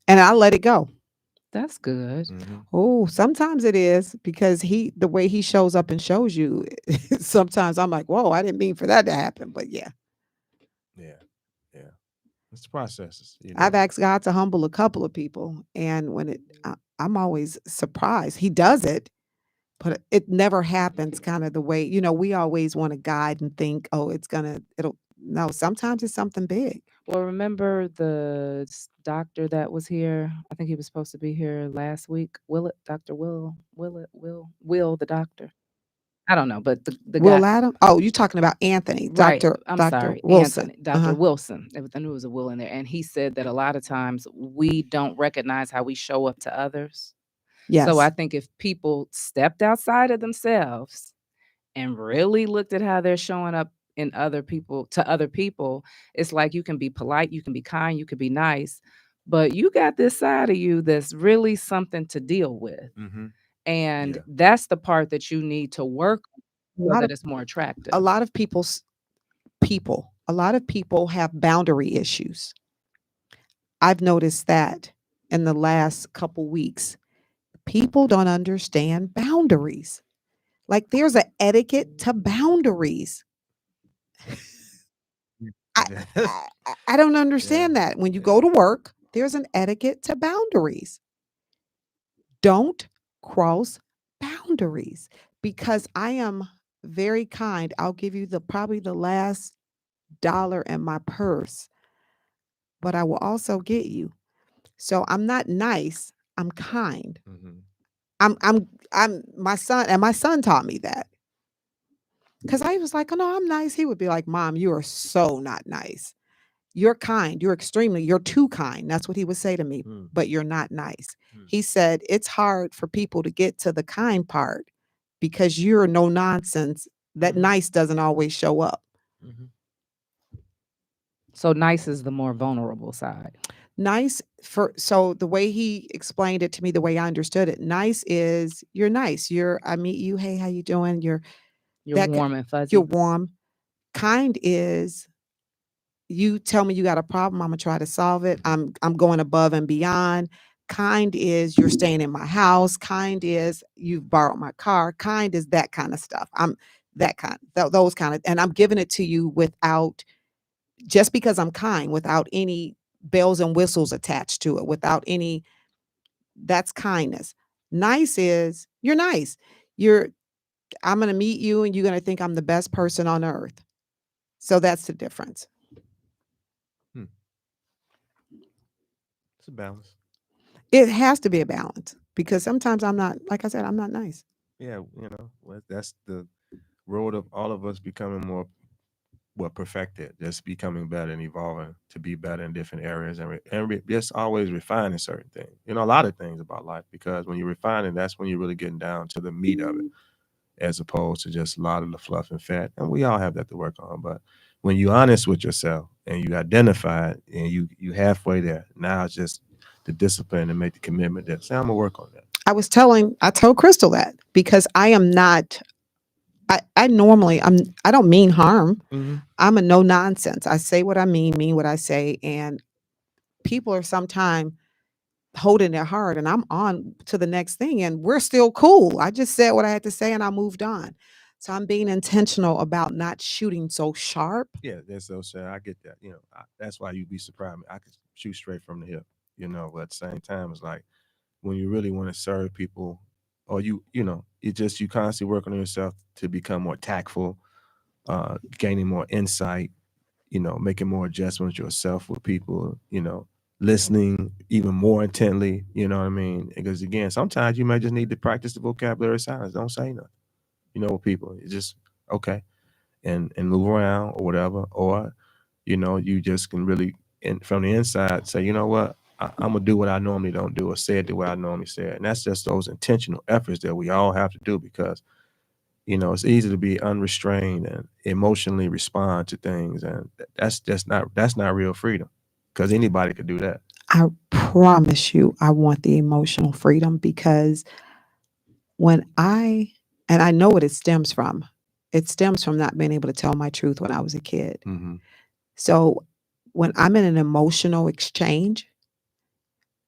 And I'll let it go. that's good. Mm-hmm. Oh, sometimes it is because the way he shows up and shows you, sometimes I'm like, whoa, I didn't mean for that to happen. But yeah, Yeah, yeah. It's the processes, you know. I've asked God to humble a couple of people. And I'm always surprised. He does it, but it never happens kind of the way, we always want to guide and think, oh, no, sometimes it's something big. Well, remember the doctor that was here? I think he was supposed to be here last week. Dr. Will, the doctor. I don't know, but the guy, Will Adam? Oh, you talking about Anthony, right? Dr. I'm Dr. sorry, Wilson. Anthony, Dr. Wilson. I knew it was a Will in there, and he said that a lot of times we don't recognize how we show up to others. So I Yes. think if people stepped outside of themselves and really looked at how they're showing up in other people, it's like you can be polite, you can be kind, you can be nice, but you got this side of you that's really something to deal with. Mm-hmm. And Yeah. that's the part that you need to work A on so lot that of it's more attractive. a lot of a lot of people have boundary issues. I've noticed that in the last couple weeks. People don't understand boundaries. Like there's an etiquette to boundaries. I I don't understand that. When you go to work, there's an etiquette to boundaries. Don't cross boundaries because I am very kind. I'll give you probably the last dollar in my purse, but I will also get you. So I'm not nice. I'm kind. Mm-hmm. I'm my son taught me that. Because I was like, "Oh, no, I'm nice." He would be like, "Mom, you are so not nice. You're kind. You're too kind." That's what he would say to me, Mm. but you're not nice. Mm. He said, "It's hard for people to get to the kind part because you're no nonsense. That Mhm. nice doesn't always show up." Mm-hmm. So nice is the more vulnerable side. So the way he explained it to me, the way I understood it, nice is you're nice. I meet you, hey, how you doing? You're Warm and you're fuzzy. warm. Kind is you tell me you got a problem, I'm gonna try to solve it. I'm going above and beyond. Kind is you're staying in my house. Kind is you've borrowed my car. Kind is that kind of stuff. I'm that kind, those kind of, and I'm giving it to you without just because I'm kind, without any bells and whistles attached to it, without any. That's kindness. Nice is you're nice. You're I'm gonna meet you, and you're gonna think I'm the best person on earth. So that's the difference. It's a balance. It has to be a balance because sometimes I'm not, like I said, I'm not nice. Yeah, that's the road of all of us becoming more perfected, just becoming better and evolving to be better in different areas and just always refining certain things. A lot of things about life because when you're refining, that's when you're really getting down to the meat of it, as opposed to just a lot of the fluff and fat. And we all have that to work on. But when you're honest with yourself and you identify it and you halfway there, now it's just the discipline and make the commitment that say I'm gonna work on that. I told Crystal that because I am not. I normally I don't mean harm. Mm-hmm. I'm a no nonsense. I say what I mean what I say, and people are sometimes holding their heart, and I'm on to the next thing, and we're still cool. I just said what I had to say, and I moved on. So I'm being intentional about not shooting so sharp. Yeah, that's so sad. I get that. That's why you'd be surprised. I could shoot straight from the hip. But at the same time, it's like when you really want to serve people, or it just you constantly working on yourself to become more tactful, gaining more insight. Making more adjustments yourself with people. Listening even more intently. You know what I mean? Because again, sometimes you may just need to practice the vocabulary of silence. Don't say nothing. With people, it's just okay and move around or whatever, or you just can really from the inside say, you know what, I'm gonna do what I normally don't do, or say it the way I normally say it. And that's just those intentional efforts that we all have to do, because it's easy to be unrestrained and emotionally respond to things, and that's not real freedom, because anybody could do that. I promise you, I want the emotional freedom, because and I know what it stems from. It stems from not being able to tell my truth when I was a kid. Mm-hmm. So when I'm in an emotional exchange,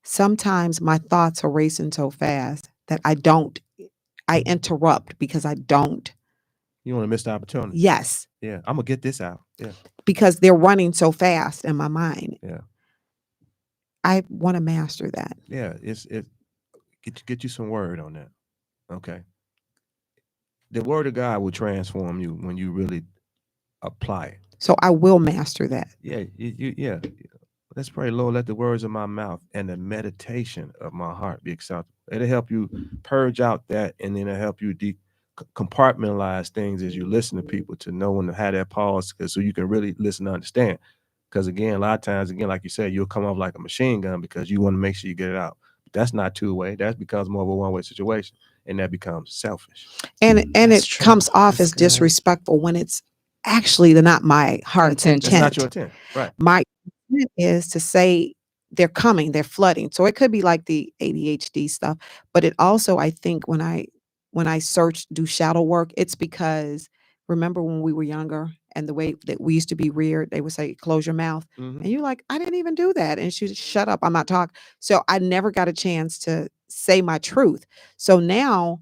sometimes my thoughts are racing so fast that I interrupt because I don't. You want to miss the opportunity. Yes, Yeah, I'm gonna get this out. Yeah, because they're running so fast in my mind. yeah, I want to master that. yeah. Get you some word on that. Okay, the word of God will transform you when you really apply it. So I will master that. Yeah, yeah. Let's pray, Lord, let the words of my mouth and the meditation of my heart be acceptable. It'll help you purge out that, and then it'll help you compartmentalize things as you listen to people, to know when to have that pause, so you can really listen and understand. Because again, a lot of times, again, like you said, you'll come off like a machine gun because you want to make sure you get it out. But that's not two-way. That becomes more of a one-way situation, and that becomes selfish. And That's it true. comes off That's as good. disrespectful when it's actually not my heart's Intention. That's not your intent. intent, right? My intent is to say they're coming, they're flooding. So it could be like the ADHD stuff, but it also, I think, when I search, do shadow work, it's because, remember when we were younger and the way that we used to be reared, they would say, close your mouth. Mm-hmm. And you're like, I didn't even do that. And she said, shut up, I'm not talking. So I never got a chance to say my truth. So now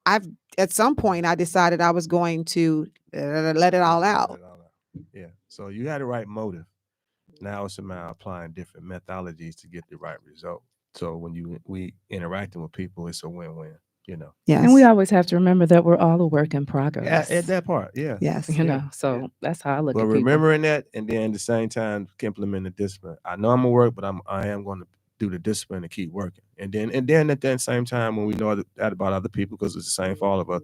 at some point I decided I was going to let it all out. Yeah. So you had the right motive. Now it's about applying different methodologies to get the right result. So when we interacting with people, it's a win-win. Yes. And we always have to remember that we're all a work in progress. At that part, yeah. Yes. So that's how I look But at people. remembering that, and then at the same time implement the discipline. I know I'm gonna work, but I am going to do the discipline and keep working. And then at that same time, when we know that about other people, because it's the same for all of us,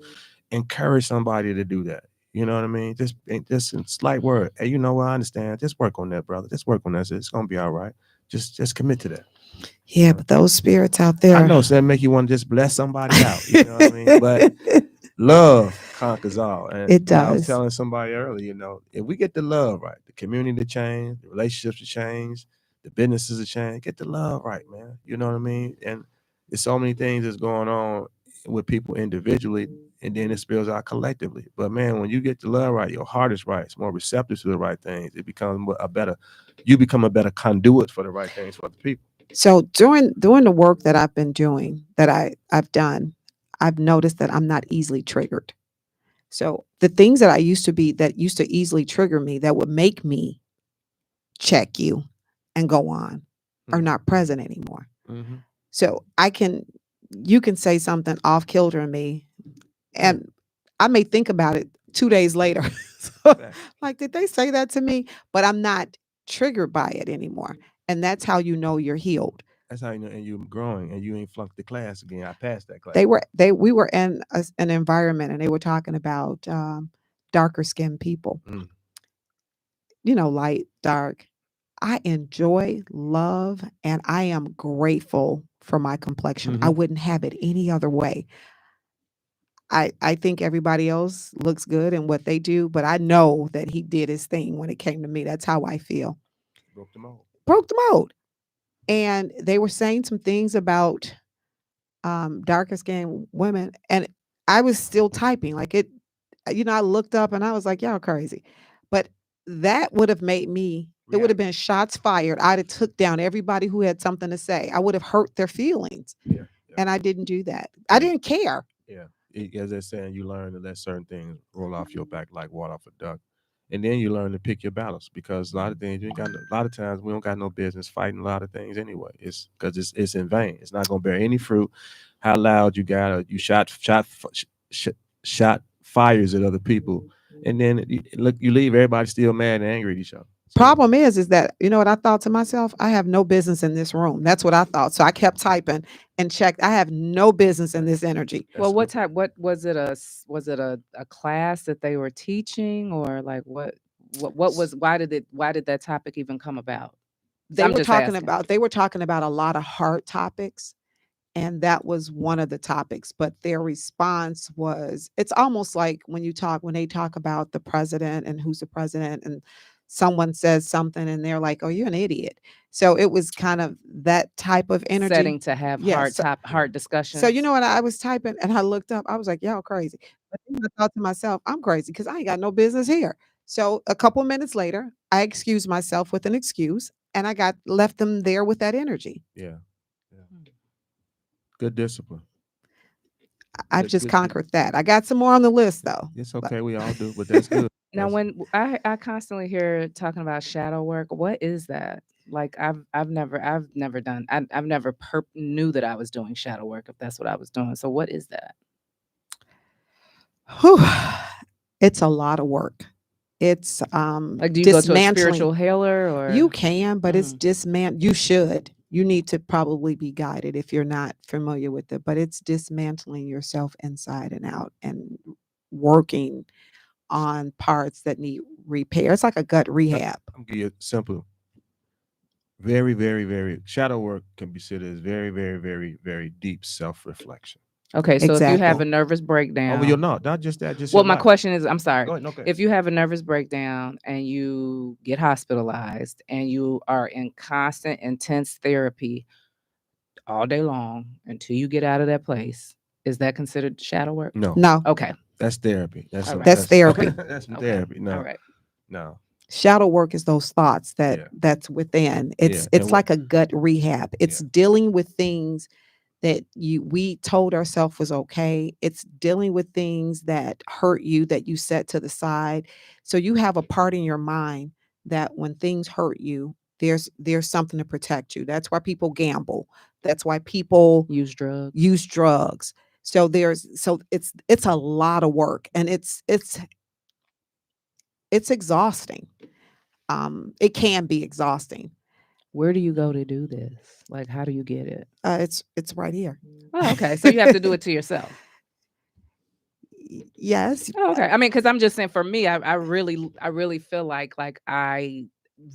encourage somebody to do that. You know what I mean? Just a slight word. Hey, you know what? I understand. Just work on that, brother. Just work on that. It's gonna be all right. Just commit to that. Yeah, but those spirits out there. I know, so that make you want to just bless somebody out. You know what I mean? But love conquers all. And It I was does. telling somebody earlier, if we get the love right, the community to change, the relationships to change, the businesses to change, get the love right, man. You know what I mean? And there's so many things that's going on with people individually, and then it spills out collectively. But man, when you get the love right, your heart is right, it's more receptive to the right things. It becomes you become a better conduit for the right things for the people. So doing the work that I've been doing, that I've done, I've noticed that I'm not easily triggered. So the things that used to easily trigger me, that would make me check you and go on, are not present anymore. Mm-hmm. So you can say something off kilter in me, and I may think about it 2 days later. Like, did they say that to me? But I'm not triggered by it anymore. And that's how you know you're healed. That's how you know, and you're growing, and you ain't flunked the class again. I passed that class. We were in an environment, and they were talking about darker skinned people. Light, dark. I enjoy, love, and I am grateful for my complexion. I wouldn't have it any other way. I think everybody else looks good in what they do, but I know that he did his thing when it came to me. That's how I feel. Broke the mold. Broke the mold. And they were saying some things about darker skinned women, and I was still typing. Like it, I looked up and I was like, y'all crazy. But that would have made me, it would have been shots fired. I'd have took down everybody who had something to say. I would have hurt their feelings. Yeah. And I didn't do that. I didn't care. Yeah. As they're saying, you learn to let certain things roll off your back like water off a duck. And then you learn to pick your battles, because a lot of things a lot of times we don't got no business fighting a lot of things anyway. It's because it's in vain. It's not gonna bear any fruit. How loud you shot fires at other people, and then you leave everybody still mad and angry at each other. So, problem is that, you know what I thought to myself? I have no business in this room. That's what I thought. So I kept typing and checked. I have no business in this energy. Well, what was it? Was it a class that they were teaching, or like what was, why did that topic even come about? they were just talking asking. about they were talking about a lot of hard topics, and that was one of the topics. But their response was, it's almost like when they talk about the president and who's the president, and someone says something and they're like, "Oh, you're an idiot." So it was kind of that type of energy. Setting to have Yes. hard discussions. So you know what, I was typing and I looked up. I was like, "Y'all crazy." But then I thought to myself, "I'm crazy because I ain't got no business here." So a couple minutes later, I excused myself with an excuse, and I got left them there with that energy. Yeah. Good discipline. I've just conquered that. I got some more on the list though. It's okay. We all do, but that's good. Now, when I constantly hear talking about shadow work, what is that? Like I've never done. I've never knew that I was doing shadow work, if that's what I was doing. So what is that? Whew. It's a lot of work. It's like, do you go to a spiritual healer, or you can, but it's you should. You need to probably be guided if you're not familiar with it, but it's dismantling yourself inside and out and working on parts that need repair. It's like a gut rehab. I'm gonna give you a simple. Very, very, very shadow work can be considered as very, very, very, very deep self-reflection. Okay, so if you have a nervous breakdown, well, you're not just that. Just well, my question is, I'm sorry. Go ahead, okay. If you have a nervous breakdown and you get hospitalized and you are in constant, intense therapy all day long until you get out of that place, is that considered shadow work? No. Okay. That's therapy. That's therapy. That's therapy. No. All right. No. Shadow work is those thoughts that's within. It's like a gut rehab. It's dealing with things that we told ourselves was okay. It's dealing with things that hurt you, that you set to the side. So you have a part in your mind that when things hurt you, there's something to protect you. That's why people gamble. That's why people use drugs. So it's a lot of work, and it's exhausting. It can be exhausting. Where do you go to do this? Like, how do you get it? It's right here. Oh, okay. So you have to do it to yourself. Yes. Oh, okay. I mean, because I'm just saying, for me, I really feel like I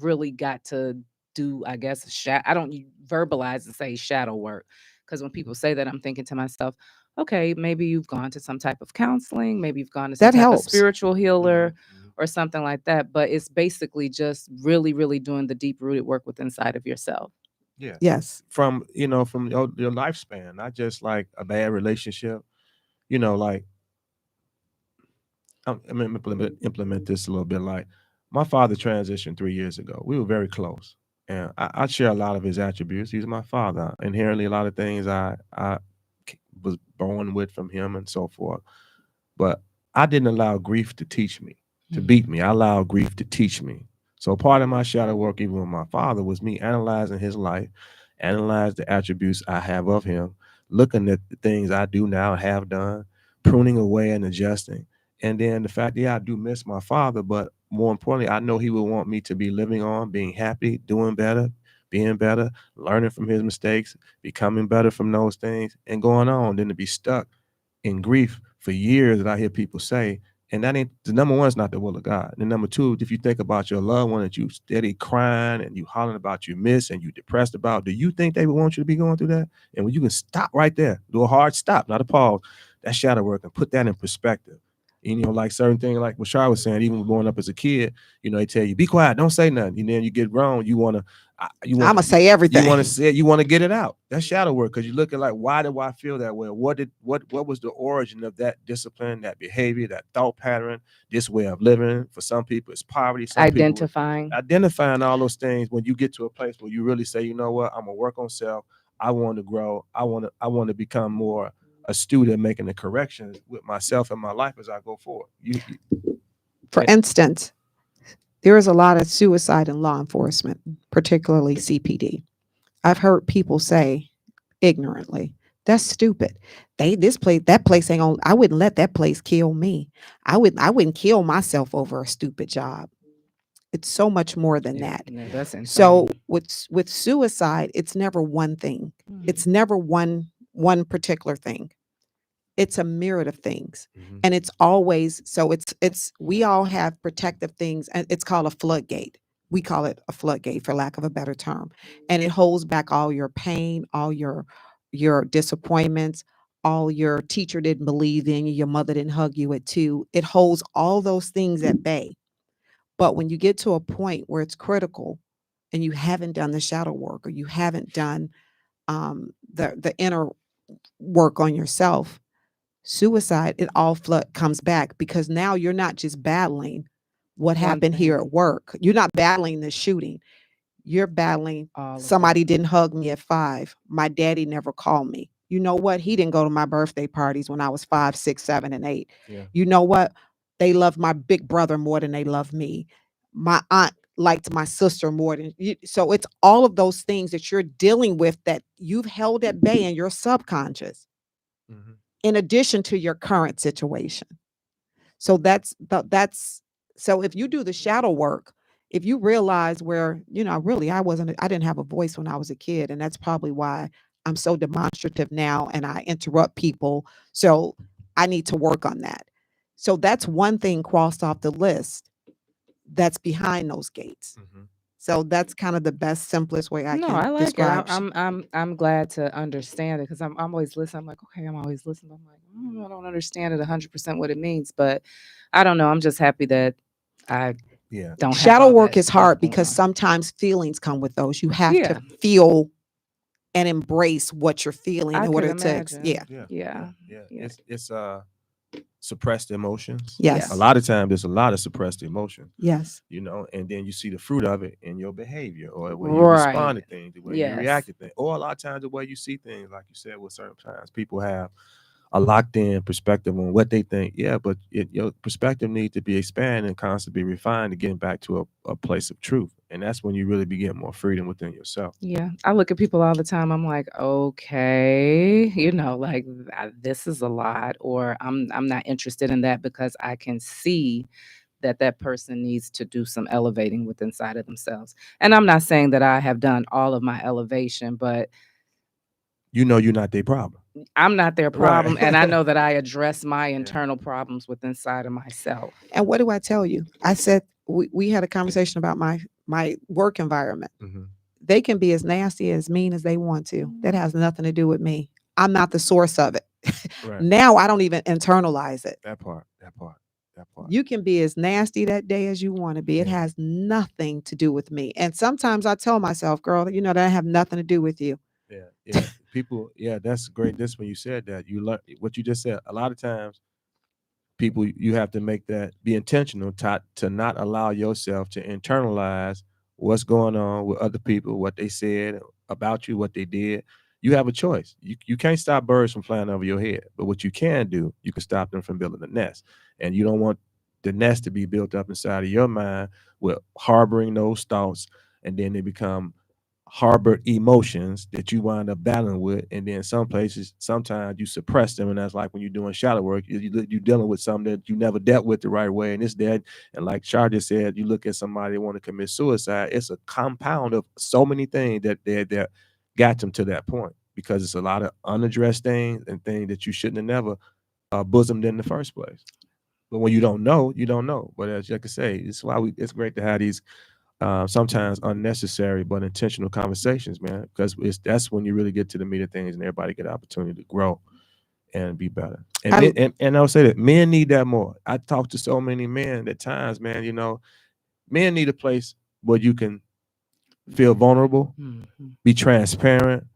really got to do, I guess, I don't verbalize and say shadow work, because when people say that, I'm thinking to myself, okay, maybe you've gone to some type of counseling, maybe you've gone to some type of spiritual healer or something like that. But it's basically just really, really doing the deep rooted work within inside of yourself. Yeah. Yes. From your lifespan, not just like a bad relationship. Like, I'm gonna implement this a little bit. Like, my father transitioned 3 years ago. We were very close, and I share a lot of his attributes. He's my father. Inherently, a lot of things I was born with from him and so forth. But I didn't allow grief to teach me, to beat me. I allowed grief to teach me. So part of my shadow work, even with my father, was me analyzing his life, analyze the attributes I have of him, looking at the things I do now, have done, pruning away and adjusting. And then the fact that I do miss my father, but more importantly, I know he would want me to be living on, being happy, doing better, being better, learning from his mistakes, becoming better from those things, and going on, than to be stuck in grief for years that I hear people say. And that ain't, the number one is not the will of God. And number two, if you think about your loved one that you steady crying and you hollering about you miss and you depressed about, do you think they would want you to be going through that? And when you can stop right there, do a hard stop, not a pause, that's shadow work, and put that in perspective. And, like certain things, like what Shar was saying, even growing up as a kid, they tell you, be quiet, don't say nothing. And then you get grown, I'm gonna say everything. You want to say it, you want to get it out. That's shadow work, because you're looking like, why do I feel that way? What was the origin of that discipline, that behavior, that thought pattern, this way of living? For some people, it's poverty. Some identifying all those things. When you get to a place where you really say, you know what, I'm gonna work on self. I want to grow. I want to become more astute at making the corrections with myself and my life as I go forward. For instance, there is a lot of suicide in law enforcement, particularly CPD. I've heard people say ignorantly, that's stupid. That place ain't on. I wouldn't let that place kill me. I wouldn't kill myself over a stupid job. It's so much more than that. Yeah, that's insane. So with suicide, it's never one thing. It's never one particular thing. It's a myriad of things. And it's always, so it's we all have protective things, and it's called a floodgate. we call it a floodgate for lack of a better term. And it holds back all your pain, all your disappointments, all your teacher didn't believe in you, your mother didn't hug you at 2. It holds all those things at bay. But when you get to a point where it's critical and you haven't done the shadow work, or you haven't done the inner work on yourself, suicide, it all flood comes back, because now you're not just battling what One happened here thing, at work. You're not battling the shooting. You're battling all of it. somebody didn't hug me at 5. My daddy never called me. You know what? He didn't go to my birthday parties when I was 5, 6, 7, and 8. Yeah. You know what? They loved my big brother more than they love me. My aunt liked my sister more than you. So it's all of those things that you're dealing with that you've held at bay in your subconscious, Mhm. in addition to your current situation. So that's so if you do the shadow work, if you realize where, really I didn't have a voice when I was a kid, and that's probably why I'm so demonstrative now and I interrupt people. So I need to work on that. So that's one thing crossed off the list that's behind those gates. Mhm. So that's kind of the best, simplest way I No, can I like it. describe. I'm glad to understand it, because I'm always listening. I'm like, okay, I'm always listening. I'm like, I don't understand it 100% what it means, but I don't know. I'm just happy that I Yeah. don't have Shadow all work that is stuff hard going because on. sometimes feelings come with those. You have to Yeah, feel and embrace what you're feeling I in can order to, imagine. Yeah. Yeah, Yeah. yeah, It's suppressed emotions. yeah, A yes, lot of times there's a lot of suppressed emotion, yes, and then you see the fruit of it in your behavior, or the way you right. respond to things, the way you react Yes, to things, or a lot of times the way you see things. Like you said, with certain times people have a locked in perspective on what they think. Yeah, but your perspective needs to be expanded and constantly refined to getting back to a place of truth. And that's when you really be getting more freedom within yourself. yeah. I look at people all the time. I'm like, okay, like this is a lot, or I'm not interested in that, because I can see that person needs to do some elevating with inside of themselves. And I'm not saying that I have done all of my elevation, but You know you're not their problem. I'm not their Right. problem. And I know that I address my Yeah. internal problems with inside of myself. and what do I tell you? I said we had a conversation about my work environment. Hmm. They can be as nasty, as mean as they want to. That has nothing to do with me. I'm not the source of it. Right. Now I don't even internalize it. That part. That part. That part. You can be as nasty that day as you want to be. It Yeah. has nothing to do with me. And sometimes I tell myself, girl, that have nothing to do with you. Yeah. Yeah. People. Yeah. That's great. This when you said that, you learn what you just said. A lot of times, people, you have to make that be intentional to not allow yourself to internalize what's going on with other people, what they said about you, what they did. You have a choice. You can't stop birds from flying over your head, but what you can do, you can stop them from building a nest. And you don't want the nest to be built up inside of your mind with harboring those thoughts, and then they become harbored emotions that you wind up battling with. And then some places, sometimes you suppress them, and that's like when you're doing shadow work, you're dealing with something that you never dealt with the right way, and it's dead. And like Char just said, you look at somebody that want to commit suicide, it's a compound of so many things that got them to that point, because it's a lot of unaddressed things and things that you shouldn't have never bosomed in the first place. But when you don't know, you don't know. But as you can say, it's why it's great to have these sometimes unnecessary but intentional conversations, man, because that's when you really get to the meat of things, and everybody get an opportunity to grow and be better. And I and I'll say that men need that more. I talk to so many men at times, man. Men need a place where you can feel vulnerable, Mhm. be transparent,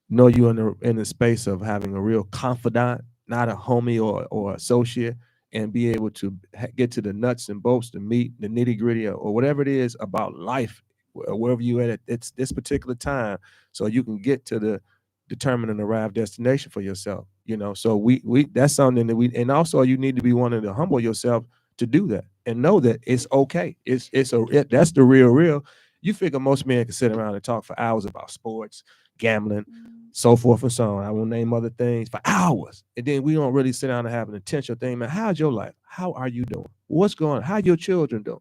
know you in the space of having a real confidant, not a homie or associate, and be able to get to the nuts and bolts, the meat, the nitty gritty, or whatever it is about life, wherever you at it's this particular time, so you can get to the determined and arrived destination for yourself. So we that's something that and also you need to be wanting to humble yourself to do that and know that it's okay. That's the real. You figure most men can sit around and talk for hours about sports, gambling, so forth and so on. I will name other things for hours. And then we don't really sit down and have an intentional thing, man. How's your life? How are you doing? What's going on? How your children doing?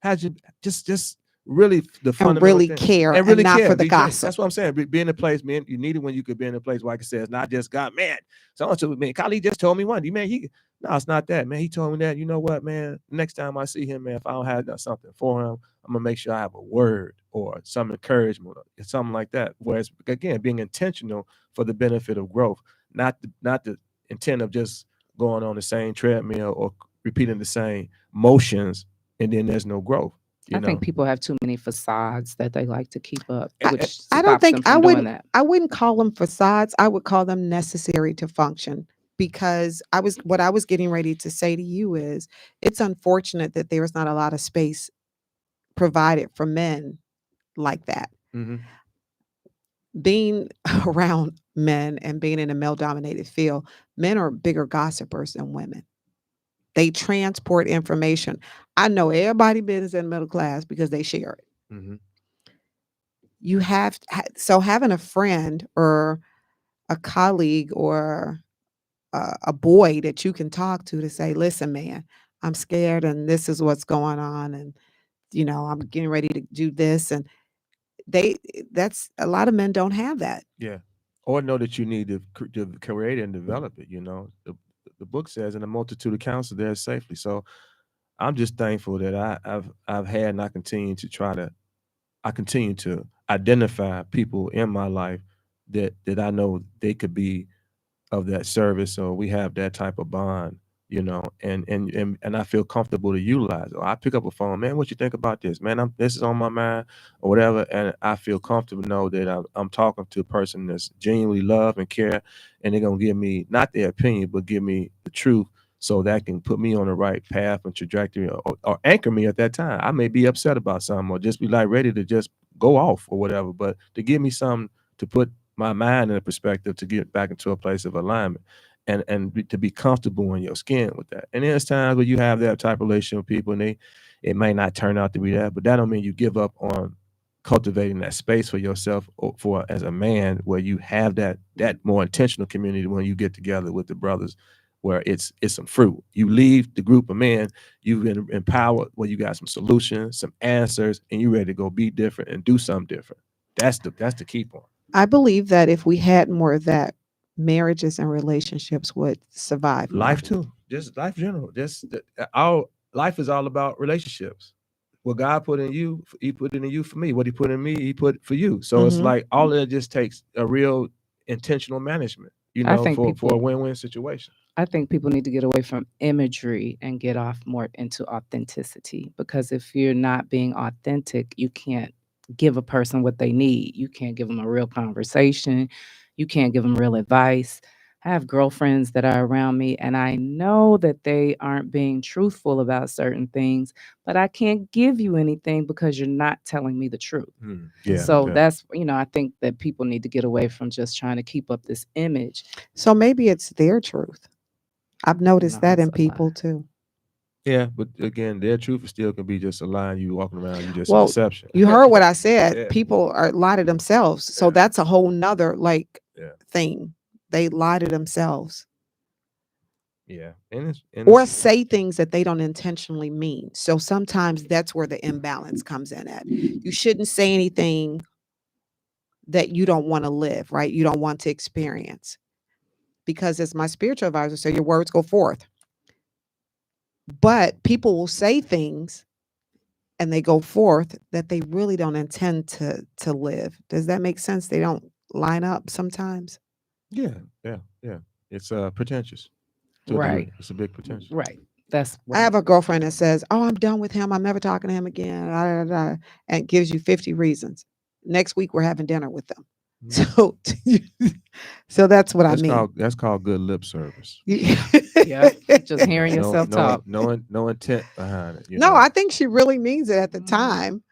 How's you just really the and fundamental really thing. care, And and really not care. for the gossip. That's what I'm saying. Be in a place, man. You need it when you could be in a place, like I said, it's not just God, man. So man, Kali just told me one. Man, no, it's not that, man. He told me that. You know what, man? Next time I see him, man, if I don't have something for him, I'm gonna make sure I have a word or some encouragement or something like that. Whereas again, being intentional for the benefit of growth, not the intent of just going on the same treadmill or repeating the same motions, and then there's no growth. I think people have too many facades that they like to keep up, which I don't stops them think from doing that. I wouldn't call them facades. I would call them necessary to function, because what I was getting ready to say to you is, it's unfortunate that there is not a lot of space provided for men like that. Mm-hmm. Being around men and being in a male dominated field, men are bigger gossipers than women. They transport information. I know everybody business in middle class because they share it. Mm-hmm. You have so having a friend or a colleague or a boy that you can talk to say, listen, man, I'm scared and this is what's going on, and I'm getting ready to do this, and that's a lot of men don't have that. Yeah. Or know that you need to create and develop it. The book says, in a multitude of counsel there safely. So I'm just thankful that I've had, and I continue to identify people in my life that I know they could be of that service, or we have that type of bond, and I feel comfortable to utilize it. Or I pick up a phone, man, what you think about this, man? This is on my mind, or whatever, and I feel comfortable to know that I'm talking to a person that's genuinely love and care, and they're gonna give me not their opinion, but give me the truth, so that can put me on the right path and trajectory, or anchor me at that time. I may be upset about something, or just be like ready to just go off or whatever, but to give me something to put my mind in a perspective, to get back into a place of alignment, and to be comfortable in your skin with that. And there's times where you have that type of relationship with people, and it may not turn out to be that, but that don't mean you give up on cultivating that space for yourself, or for as a man, where you have that more intentional community when you get together with the brothers, where it's some fruit. You leave the group of men, you've been empowered, where you got some solutions, some answers, and you're ready to go be different and do something different. That's the key point. I believe that if we had more of that, marriages and relationships would survive more. Life too, just life general. Our life is all about relationships. What God put in you, He put it in you for me. What He put in me, He put for you. So it's like all of that just takes a real intentional management, I think for a win-win situation. I think people need to get away from imagery and get off more into authenticity, because if you're not being authentic, you can't give a person what they need. You can't give them a real conversation. You can't give them real advice. I have girlfriends that are around me, and I know that they aren't being truthful about certain things, but I can't give you anything because you're not telling me the truth. Yeah. So yeah. that's, I think that people need to get away from just trying to keep up this image. So maybe it's their truth. I've noticed No, that it's in a people lie. too. Yeah, but again, their truth still can be just a lie. You walking around, you just a Well, deception. you heard what I said. Yeah. People are lie to themselves. So Yeah. that's a whole nother Yeah. thing. They lie to themselves. Yeah, and Or say things that they don't intentionally mean. So sometimes that's where the imbalance comes in at. You shouldn't say anything that you don't want to live, right? You don't want to experience. Because as my spiritual advisor said, your words go forth. But people will say things and they go forth that they really don't intend to live. Does that make sense? They don't line up sometimes. Yeah. It's pretentious. To a Right. degree. It's a big potential. Right. That's what I have a girlfriend that says, "Oh, I'm done with him. I'm never talking to him again," and gives you 50 reasons. Next week we're having dinner with them. So, so that's what I mean. That's called good lip service. Yeah, just hearing yourself talk. No intent behind it. No, I think she really means it at the time,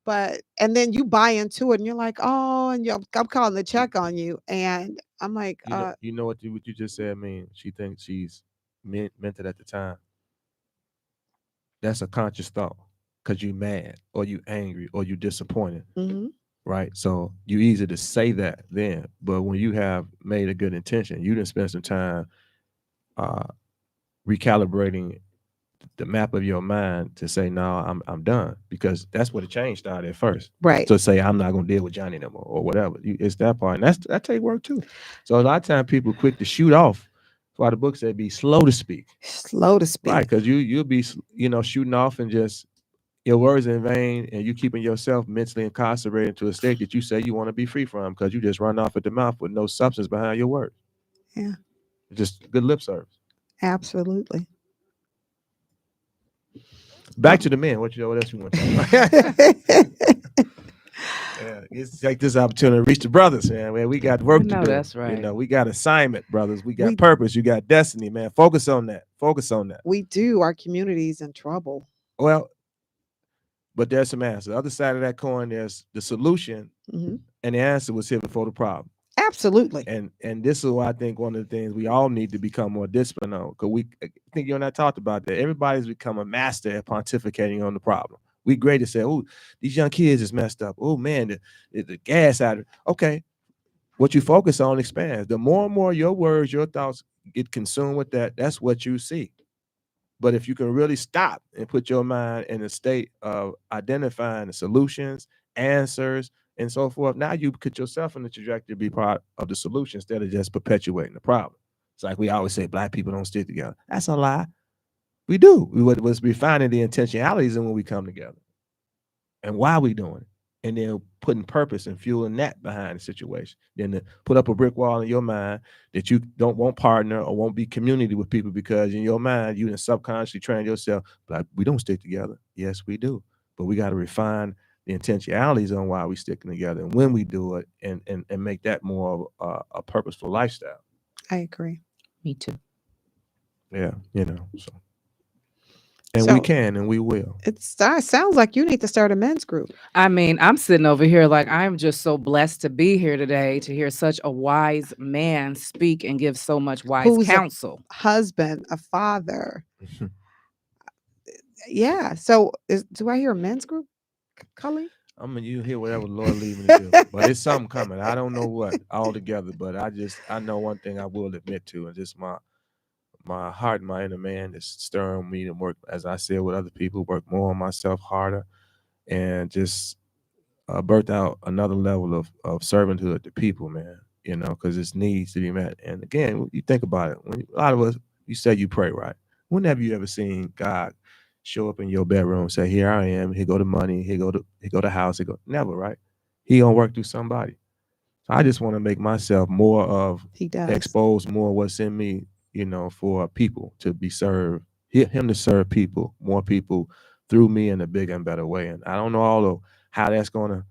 and then you buy into it, and you're like, "Oh," and I'm calling the check on you, and I'm like, you know what you just said. I mean, she thinks she's meant it at the time. That's a conscious thought, because you mad, or you angry, or you disappointed. Right? So you easy to say that then, but when you have made a good intention, you didn't spend some time recalibrating the map of your mind to say, no, I'm done, because that's where the change started at first. Right. So say, I'm not going to deal with Johnny no more or whatever. It's that part. And that take work too. So a lot of times people quick to shoot off. That's why the book said be slow to speak. Slow to speak. Right. Because you'll be, shooting off and just your words in vain, and you keeping yourself mentally incarcerated to a state that you say you want to be free from, because you just run off at the mouth with no substance behind your words. Yeah. Just good lip service. Absolutely. Back to the men. What else you want to talk about? Yeah, let's take this opportunity to reach the brothers, man. We got work to do. That's right. We got assignment, brothers. We got purpose. You got destiny, man. Focus on that. We do. Our community's in trouble. Well, but there's some answers. The other side of that coin, there's the solution, and the answer was here before the problem. Absolutely. And this is why I think one of the things we all need to become more disciplined on, because I think you and I talked about that. Everybody's become a master at pontificating on the problem. We great to say, oh, these young kids is messed up. Oh man, the gas out of it. Okay, what you focus on expands. The more and more your words, your thoughts get consumed with that, that's what you see. But if you can really stop and put your mind in a state of identifying the solutions, answers, and so forth, now you put yourself in the trajectory to be part of the solution instead of just perpetuating the problem. It's like we always say, Black people don't stick together. That's a lie. We do. We was refining the intentionalities in when we come together and why we doing it. And then putting purpose and fueling that behind the situation. Then to put up a brick wall in your mind that you don't want partner or won't be community with people, because in your mind, you done subconsciously train yourself, like, we don't stick together. Yes, we do. But we got to refine the intentionalities on why we sticking together and when we do it, and make that more of a purposeful lifestyle. I agree. Me too. Yeah, so. And we can, and we will. It sounds like you need to start a men's group. I mean, I'm sitting over here like I'm just so blessed to be here today to hear such a wise man speak and give so much wise counsel. A husband, a father. Yeah. So do I hear a men's group, Colleen? You hear whatever the Lord lead me to do. But it's something coming. I don't know what altogether, but I know one thing I will admit to, and just my heart and my inner man is stirring me to work, as I said, with other people, work more on myself harder, and just birth out another level of servanthood to people, man, because it needs to be met. And again, you think about it, when a lot of us, you say you pray, right? When have you ever seen God show up in your bedroom, say, here I am, here go the money, here go the house, never, right? He gonna work through somebody. So I just want to make myself more of, expose more of what's in me, for people to be served, him to serve people, more people through me in a bigger and better way. And I don't know all of how that's going to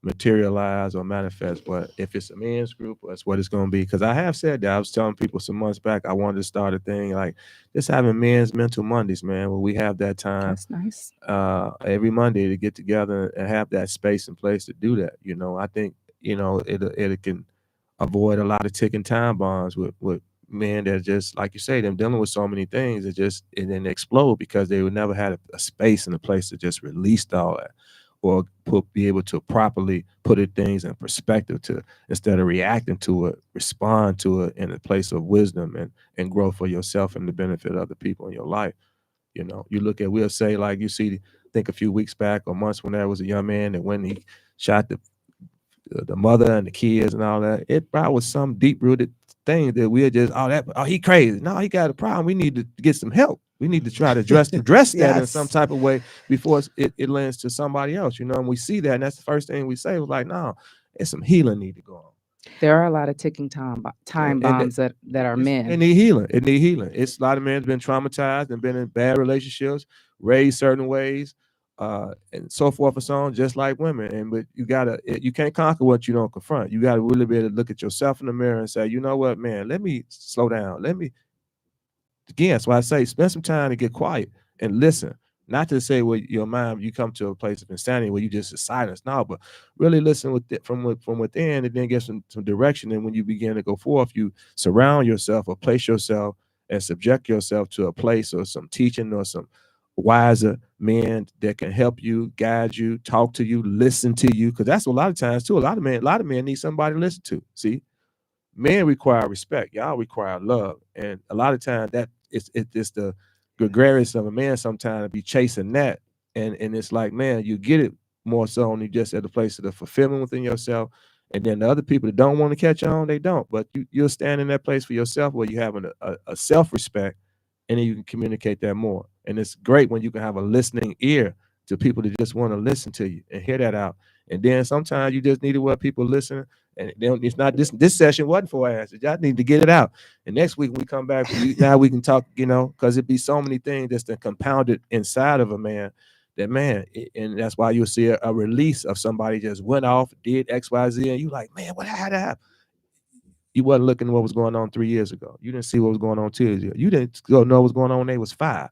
materialize or manifest, but if it's a men's group, that's what it's going to be. Because I have said that. I was telling people some months back, I wanted to start a thing like just having men's mental Mondays, man, where we have that time. That's nice. Every Monday to get together and have that space and place to do that. I think, it can avoid a lot of ticking time bombs with men that just, like you say, them dealing with so many things, and then explode because they would never had a space and a place to just release all that, or be able to properly put things in perspective, to, instead of reacting to it, respond to it in a place of wisdom and growth for yourself and the benefit of other people in your life. You look at, we'll say, like, you see, I think a few weeks back or months when there was a young man that when he shot the mother and the kids and all that, it probably was some deep-rooted thing that we're just, he crazy. No, he got a problem. We need to get some help. We need to try to address that in some type of way before it lands to somebody else, and we see that, and that's the first thing we say, was like, no, it's some healing need to go on. There are a lot of ticking time bombs that are men. It need healing. It's a lot of men have been traumatized and been in bad relationships, raised certain ways, and so forth and so on, just like women. But you can't conquer what you don't confront. You gotta really be able to look at yourself in the mirror and say, you know what, man, let me slow down. Again, that's why I say spend some time to get quiet and listen. Not to say with your mind, you come to a place of insanity where you just silence. No, but really listen from within, and then get some direction. And when you begin to go forth, you surround yourself or place yourself and subject yourself to a place or some teaching or some wiser men that can help you, guide you, talk to you, listen to you. Because that's a lot of times too. A lot of men need somebody to listen to. See, men require respect. Y'all require love, and a lot of times that it's the gregarious of a man sometimes to be chasing that. And it's like, man, you get it more so when you just at the place of the fulfillment within yourself. And then the other people that don't want to catch on, they don't. But you'll stand in that place for yourself where you having a self-respect, and then you can communicate that more. And it's great when you can have a listening ear to people that just want to listen to you and hear that out. And then sometimes you just need to where people listen. And it's not this session wasn't for answers. Y'all need to get it out. And next week when we come back, now we can talk, because it'd be so many things that's been compounded inside of a man that, man, and that's why you'll see a release of somebody just went off, did X, Y, Z, and you like, man, what had to happen? You wasn't looking at what was going on 3 years ago. You didn't see what was going on 2 years ago. You didn't go know what was going on when they was 5,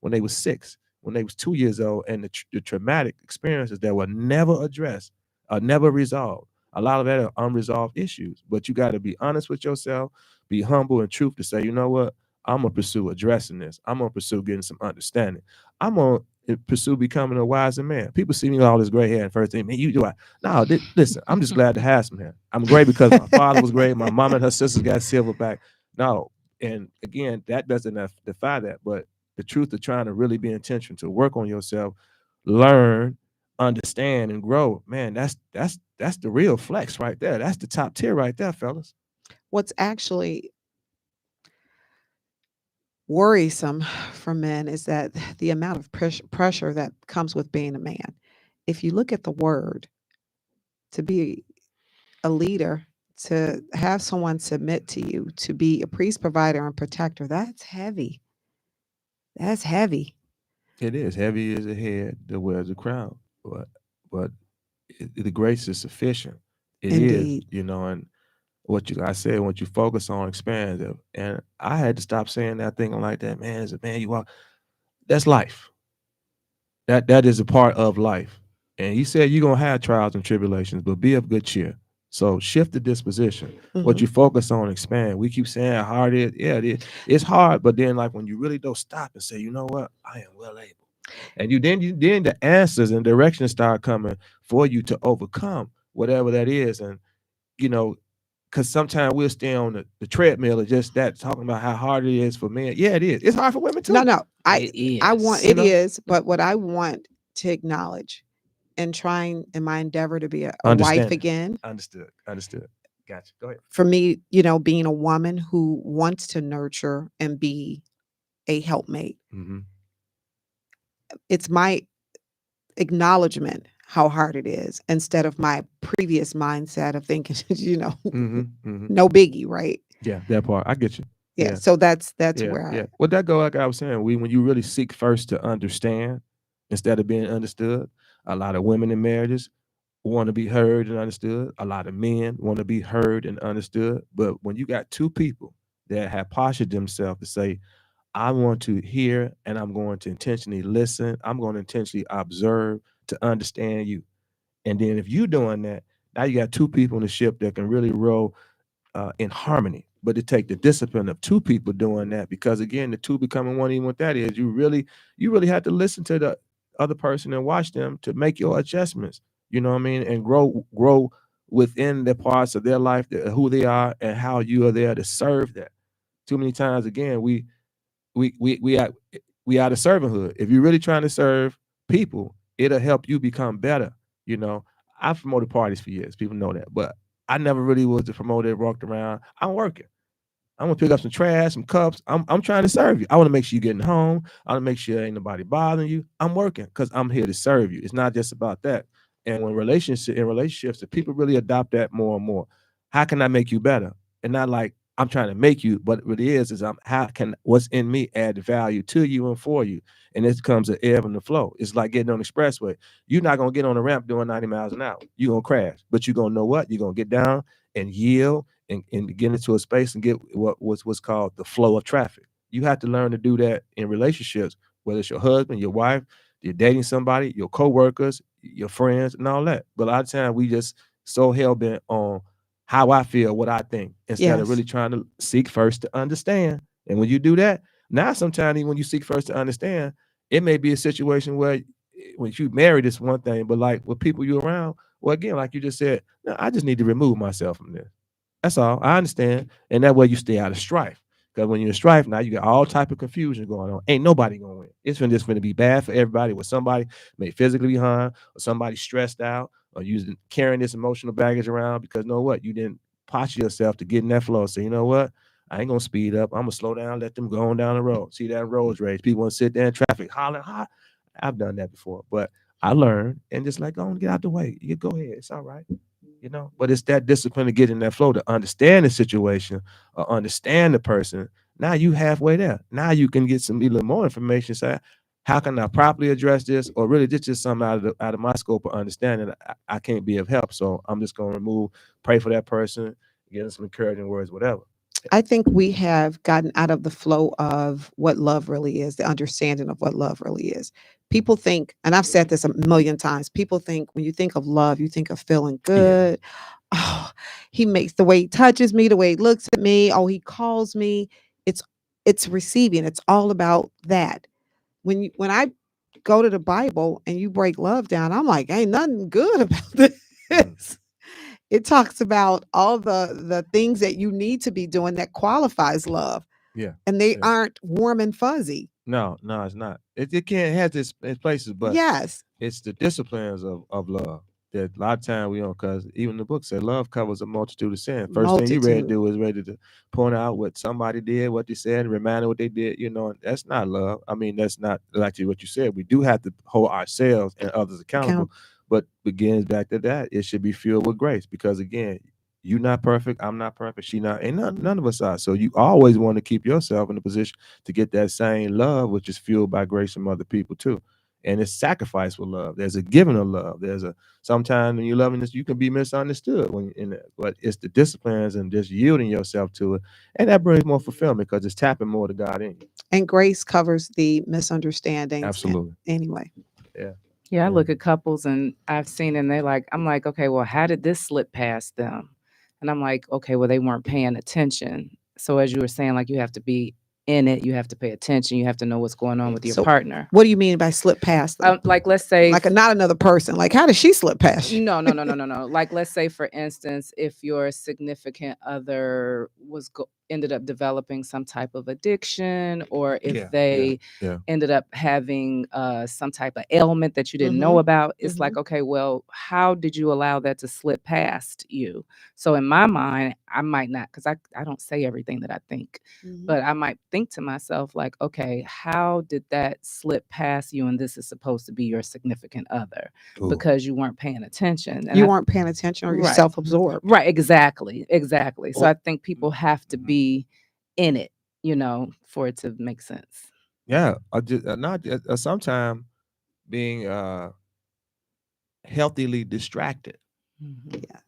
when they was 6, when they was 2 years old, and the traumatic experiences that were never addressed, never resolved. A lot of that are unresolved issues. But you got to be honest with yourself, be humble and truth to say, you know what? I'm gonna pursue addressing this. I'm gonna pursue getting some understanding. I'm gonna pursue becoming a wiser man. People see me with all this gray hair and first thing, man, you do I? No, listen, I'm just glad to have some hair. I'm great because my father was great. My mom and her sisters got silverback. No, and again, that doesn't defy that. But the truth of trying to really be intentional to work on yourself, learn, understand, and grow, man, that's the real flex right there. That's the top tier right there, fellas. What's actually worrisome for men is that the amount of pressure that comes with being a man. If you look at the word, to be a leader, to have someone submit to you, to be a priest, provider, and protector, that's heavy. That's heavy. It is. Heavy is the head that wears the crown. But the grace is sufficient. It Indeed. is, and I said, what you focus on expands. And I had to stop saying that, thinking like that, man, as a man, that's life. That is a part of life. And he said you're gonna have trials and tribulations, but be of good cheer. So shift the disposition. What you focus on expand. We keep saying how hard it is. Yeah, it is. It's hard, but then like when you really don't stop and say, you know what, I am well able. And then the answers and directions start coming for you to overcome whatever that is. And because sometimes we'll stay on the treadmill of just that, talking about how hard it is for men. Yeah, it is. It's hard for women too. No, It is. it is, but what I want to acknowledge and trying in my endeavor to be a wife again. Understood. Gotcha. Go ahead. For me, being a woman who wants to nurture and be a helpmate. It's my acknowledgement how hard it is instead of my previous mindset of thinking, no biggie, right? Yeah, that part. I get you. Yeah. So that's where I. Well, that go like I was saying. When you really seek first to understand instead of being understood. A lot of women in marriages want to be heard and understood. A lot of men want to be heard and understood. But when you got two people that have postured themselves to say, I want to hear and I'm going to intentionally listen. I'm going to intentionally observe to understand you. And then if you're doing that, now you got two people in the ship that can really row in harmony. But it take the discipline of two people doing that, because again, the two becoming one, even what that is, you really have to listen to the other person and watch them to make your adjustments. You know what I mean? And grow within the parts of their life, who they are and how you are there to serve that. Too many times, again, we out of servanthood. If you're really trying to serve people, it'll help you become better. I've promoted parties for years. People know that, but I never really was the promoter that walked around. I'm working. I'm gonna pick up some trash, some cups. I'm trying to serve you. I want to make sure you're getting home. I want to make sure ain't nobody bothering you. I'm working because I'm here to serve you. It's not just about that. And when relationships, if people really adopt that more and more, how can I make you better? And not like I'm trying to make you, but what it is how can what's in me add value to you and for you? And this comes an ebb and the flow. It's like getting on the expressway. You're not gonna get on the ramp doing 90 miles an hour. You're gonna crash, but you're gonna know what? You're gonna get down and yield and get into a space and get what's called the flow of traffic. You have to learn to do that in relationships, whether it's your husband, your wife, you're dating somebody, your coworkers, your friends, and all that. But a lot of times we just so hell-bent on how I feel, what I think, instead of really trying to seek first to understand. And when you do that, now sometimes when you seek first to understand, it may be a situation where when you married, it's one thing, but like with people you're around, well, again, like you just said, no, I just need to remove myself from this. That's all. I understand. And that way you stay out of strife. Because when you're in strife, now you got all type of confusion going on. Ain't nobody gonna win. It's just gonna be bad for everybody. With somebody may physically be harmed, or somebody stressed out, or using carrying this emotional baggage around because know what? You didn't posture yourself to get in that flow. So you know what? I ain't gonna speed up. I'm gonna slow down, let them go on down the road. See that road rage. People want to sit there in traffic, hollering, ha. I've done that before, but I learned and just like, go and get out the way. You go ahead. It's all right. But it's that discipline to get in that flow to understand the situation or understand the person. Now you halfway there. Now you can get some little more information. Say, how can I properly address this? Or really, this is something out of my scope of understanding. I can't be of help. So I'm just going to pray for that person, give them some encouraging words, whatever. I think we have gotten out of the flow of what love really is, the understanding of what love really is. People think, and I've said this a million times, people think when you think of love, you think of feeling good. Oh, he makes the way he touches me, the way he looks at me. Oh, he calls me. It's receiving. It's all about that. When I go to the Bible and you break love down, I'm like, ain't nothing good about this. It talks about all the things that you need to be doing that qualifies love. Yeah. And they Yeah. aren't warm and fuzzy. No, it's not. It can't have its places, but Yes. it's the disciplines of love that a lot of time we don't, because even the book said love covers a multitude of sin. First thing you ready to do is ready to point out what somebody did, what they said, and remind them what they did. And that's not love. I mean, that's not like what you said. We do have to hold ourselves and others accountable, but begins back to that. It should be filled with grace because again, you not perfect, I'm not perfect, she not, ain't none of us are. So you always want to keep yourself in a position to get that same love, which is fueled by grace from other people too. And it's sacrifice with love. There's a giving of love. Sometimes when you're loving this, you can be misunderstood when in it, but it's the disciplines and just yielding yourself to it, and that brings more fulfillment because it's tapping more to God in you. And grace covers the misunderstandings. Absolutely. Anyway. Yeah. Yeah, I look at couples and I've seen and I'm like, okay, well, how did this slip past them? And I'm like, okay, well, they weren't paying attention. So as you were saying, like you have to be in it, you have to pay attention, you have to know what's going on with your partner. What do you mean by slip past them? Like let's say not another person. Like how does she slip past you? No. Like let's say for instance, if your significant other ended up developing some type of addiction, or if they ended up having some type of ailment that you didn't know about, it's like, okay, well, how did you allow that to slip past you? So in my mind, I might not, because I don't say everything that I think, but I might think to myself like, okay, how did that slip past you? And this is supposed to be your significant other. Ooh. Because you weren't paying attention. And you weren't paying attention, or you're self-absorbed. Right, exactly. So I think people have to be in it, for it to make sense. Yeah, sometimes being healthily distracted,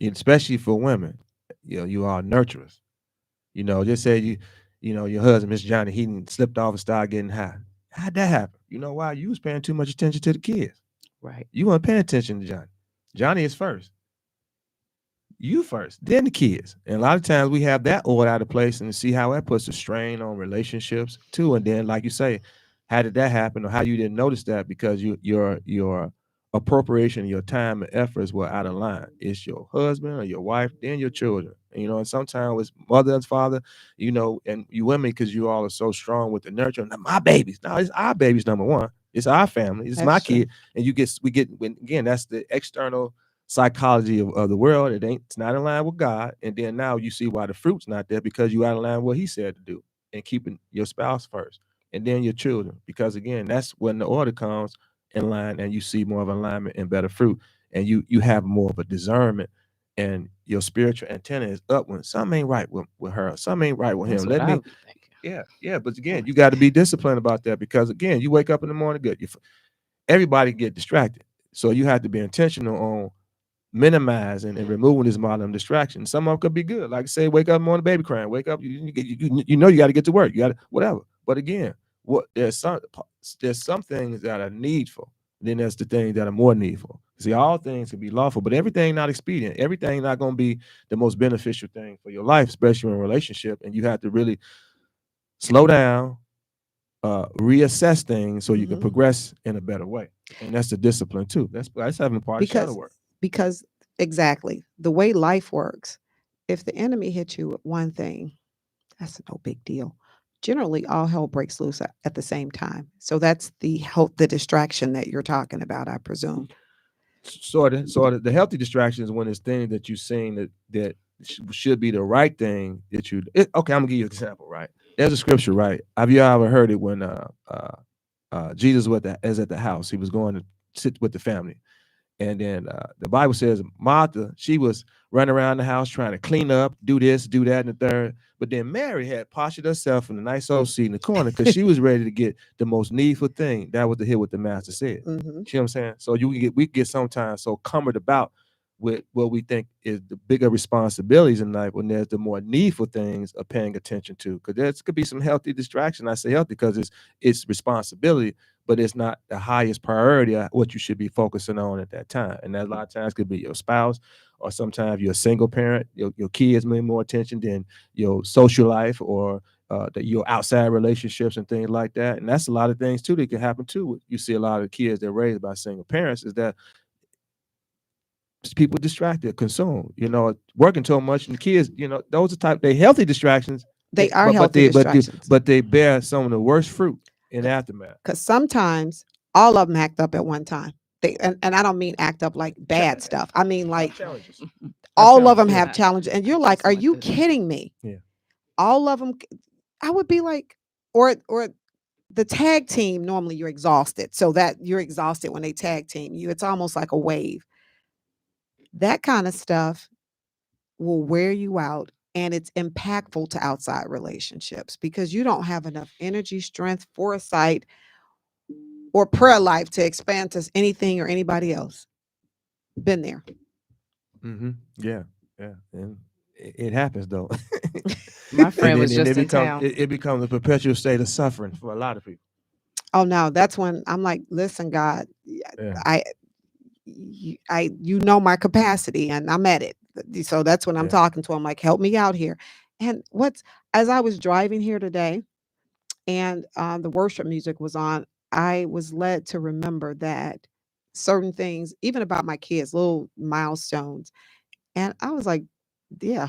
especially for women. You are nurturers. Just say your husband, Mr. Johnny, he slipped off and started getting high. How'd that happen? You know why? You was paying too much attention to the kids. Right. You weren't paying attention to Johnny. Johnny is first. You first, then the kids. And a lot of times we have that order out of place and see how that puts a strain on relationships too. And then, like you say, how did that happen, or how you didn't notice that because your appropriation of your time and efforts were out of line. It's your husband or your wife, then your children. And sometimes it's mother and father, and you women, because you all are so strong with the nurture. My babies. No, it's our babies, number one. It's our family. It's my kid. And again, that's the external psychology of the world. It's not in line with God. And then now you see why the fruit's not there, because you out of line with what he said to do, and keeping your spouse first, and then your children. Because again, that's when the order comes in line, and you see more of alignment and better fruit, and you have more of a discernment, and your spiritual antenna is up when something ain't right with her, something ain't right with him. But again, you got to be disciplined about that, because again, you wake up in the morning good. Everybody get distracted, so you have to be intentional on minimizing and removing this modern distraction. Some of them could be good, like say, wake up in the morning, baby crying. Wake up, you got to get to work. You got to whatever. But again, there's some things that are needful. Then there's the things that are more needful. See, all things can be lawful, but everything not expedient. Everything not going to be the most beneficial thing for your life, especially in a relationship. And you have to really slow down, reassess things so you can progress in a better way. And that's the discipline too. That's having part of shadow work. Because exactly the way life works, if the enemy hits you with one thing, that's no big deal. generally all hell breaks loose at the same time. So that's the distraction that you're talking about, I presume. Sort of. The healthy distraction is when it's things that you're saying that should be the right thing that you. Okay, I'm gonna give you an example. Right, there's a scripture. Right, have you ever heard it when Jesus is at the house? He was going to sit with the family. And then the Bible says Martha, she was running around the house trying to clean up, do this, do that, and the third. But then Mary had postured herself in a nice old seat in the corner because she was ready to get the most needful thing. That was to hear what the master said. Hmm. See what I'm saying? So we get sometimes so cumbered about with what we think is the bigger responsibilities in life when there's the more needful things of paying attention to. Because there could be some healthy distraction. I say healthy because it's responsibility, but it's not the highest priority of what you should be focusing on at that time. And that a lot of times could be your spouse, or sometimes you're a single parent. Your kids need more attention than your social life or your outside relationships and things like that. And that's a lot of things too that can happen too. You see a lot of kids that are raised by single parents is that people distracted, consumed, working too much, and the kids, those are they healthy distractions. They are healthy distractions. But they bear some of the worst fruit in aftermath. Because sometimes all of them act up at one time. And I don't mean act up like bad stuff. I mean like Challenges. all of them Yeah. have challenges. And you're like, are you kidding me? Yeah. All of them. I would be like, or the tag team, normally you're exhausted. So that you're exhausted when they tag team you. It's almost like a wave. That kind of stuff will wear you out, and it's impactful to outside relationships because you don't have enough energy, strength, foresight, or prayer life to expand to anything or anybody else. Been there. Mm-hmm. Yeah. And it happens though. My friend was just in town. It becomes a perpetual state of suffering for a lot of people. Oh no, that's when I'm like, listen, God, Yeah. you know my capacity and I'm at it. So that's when I'm Yeah. talking to him, like, help me out here. And as I was driving here today and the worship music was on, I was led to remember that certain things, even about my kids, little milestones. And I was like, yeah,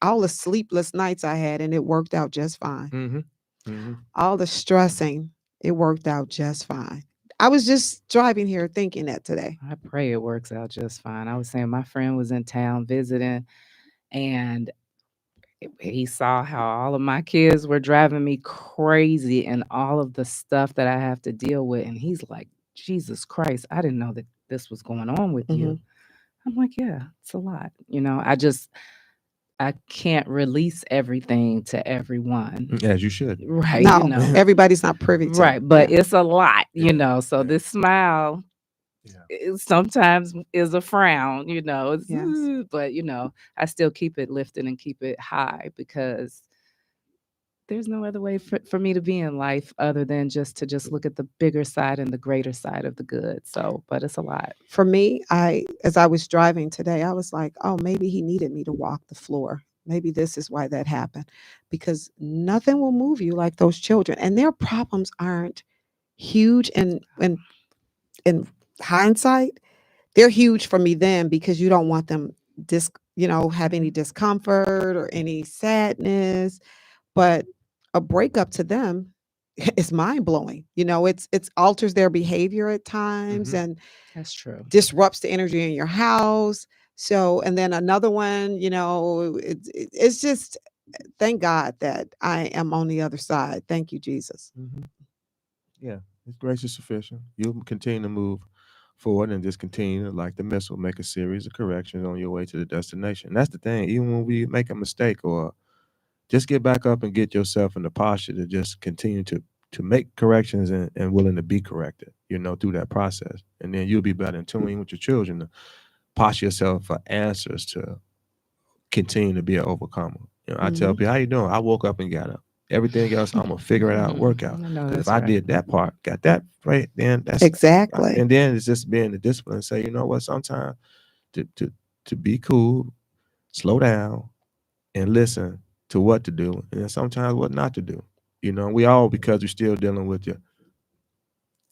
all the sleepless nights I had, and it worked out just fine. Mm-hmm. Mm-hmm. All the stressing, it worked out just fine. I was just driving here thinking that today. I pray it works out just fine. I was saying my friend was in town visiting, and he saw how all of my kids were driving me crazy and all of the stuff that I have to deal with. And he's like, Jesus Christ, I didn't know that this was going on with you. I'm like, yeah, it's a lot. I can't release everything to everyone. As you should. Right. No, everybody's not privy to Right. But yeah. it's a lot, Yeah. So Yeah. this smile it sometimes is a frown, It's, Yes. but I still keep it lifted and keep it high because there's no other way for me to be in life other than just to look at the bigger side and the greater side of the good. So, but it's a lot. For me, as I was driving today, I was like, oh, maybe he needed me to walk the floor. Maybe this is why that happened. Because nothing will move you like those children. And their problems aren't huge in hindsight. They're huge for me then because you don't want them have any discomfort or any sadness. But a breakup to them is mind blowing. It's alters their behavior at times and That's true. disrupts the energy in your house. So, and then another one, it's just thank God that I am on the other side. Thank you, Jesus. Mm-hmm. Yeah, His grace is sufficient. You'll continue to move forward and just continue to, like the missile, make a series of corrections on your way to the destination. And that's the thing. Even when we make a mistake or just get back up and get yourself in the posture to just continue to make corrections and willing to be corrected, through that process. And then you'll be better in tune with your children to posture yourself for answers to continue to be an overcomer. I tell people, how you doing? I woke up and got up. Everything else, I'm gonna figure it out, work out. If I did that part, got that right, then that's exactly. And then it's just being the discipline and say, you know what, sometimes to be cool, slow down and listen to what to do, and then sometimes what not to do. We all, because we're still dealing with your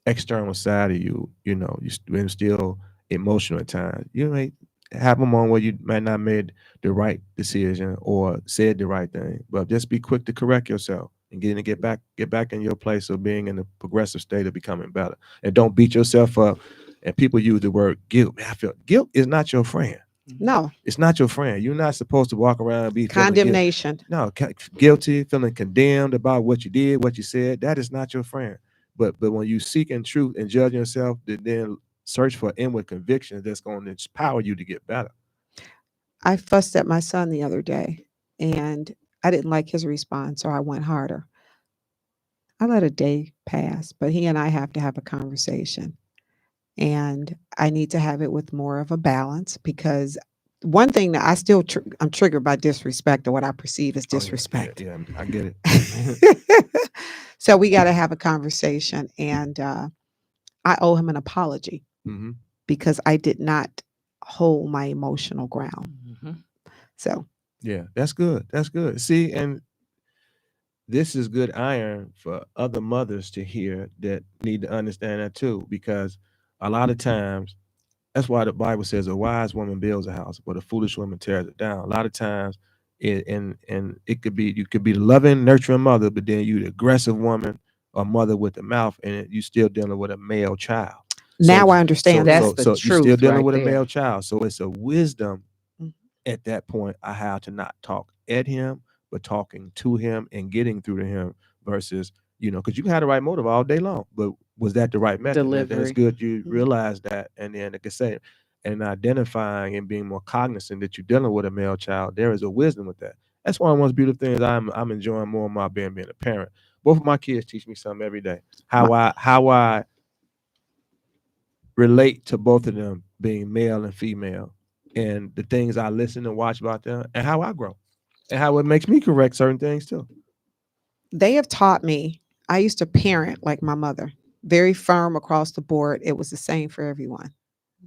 external side of you, you're still emotional at times. You may have a moment where you might not made the right decision or said the right thing, but just be quick to correct yourself. and get back in your place of being in the progressive state of becoming better. And don't beat yourself up. And people use the word guilt. Man, I feel guilt is not your friend. No. It's not your friend. You're not supposed to walk around and be feeling Condemnation. guilty, feeling condemned about what you did, what you said. That is not your friend. But when you seek in truth and judge yourself, then search for inward convictions that's going to empower you to get better. I fussed at my son the other day, and I didn't like his response, so I went harder. I let a day pass, but he and I have to have a conversation. And I need to have it with more of a balance, because one thing that I still I'm triggered by disrespect, or what I perceive as disrespect. Yeah, I get it. So we got to have a conversation, and I owe him an apology because I did not hold my emotional ground. So yeah, that's good. That's good. See, and this is good iron for other mothers to hear that need to understand that too, because a lot of times, that's why the Bible says a wise woman builds a house, but a foolish woman tears it down. A lot of times, and it could be, you could be the loving, nurturing mother, but then you the aggressive woman or mother with the mouth, and you still dealing with a male child. Now I understand that. That's the So you're still truth dealing right with a there. male child. So it's a wisdom at that point, I have to not talk at him, but talking to him and getting through to him versus, because you can have the right motive all day long, but was that the right method? That's Delivery. good. You realize that. And then, like I say, and identifying and being more cognizant that you're dealing with a male child, there is a wisdom with that. That's one of the most beautiful things I'm enjoying more and more being a parent. Both of my kids teach me something every day. How I relate to both of them being male and female, and the things I listen and watch about them, and how I grow, and how it makes me correct certain things too. They have taught me. I used to parent like my mother, very firm across the board. It was the same for everyone.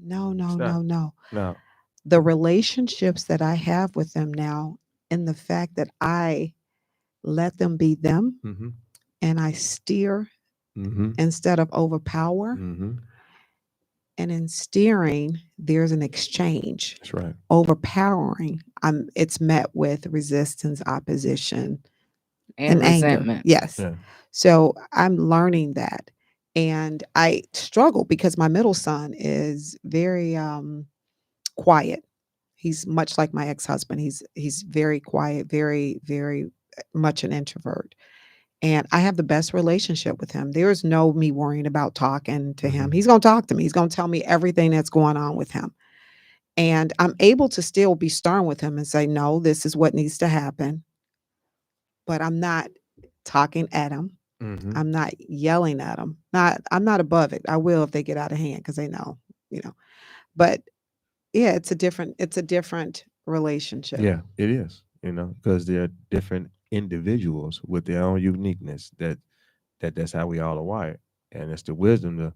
No, no, no, no. No. The relationships that I have with them now, and the fact that I let them be them, and I steer instead of overpower. And in steering, there's an exchange. That's right. Overpowering, it's met with resistance, opposition, and anger. resentment. Yes. Yeah. So I'm learning that. And I struggle because my middle son is very quiet. He's much like my ex-husband. He's very quiet, very, very much an introvert. And I have the best relationship with him. There's no me worrying about talking to him. He's going to talk to me. He's going to tell me everything that's going on with him. And I'm able to still be stern with him and say, no, this is what needs to happen. But I'm not talking at him. I'm not yelling at them. I'm not above it. I will if they get out of hand, because they know. But yeah, it's a different relationship. Yeah, it is. Because they're different individuals with their own uniqueness. That's how we all are wired, and it's the wisdom to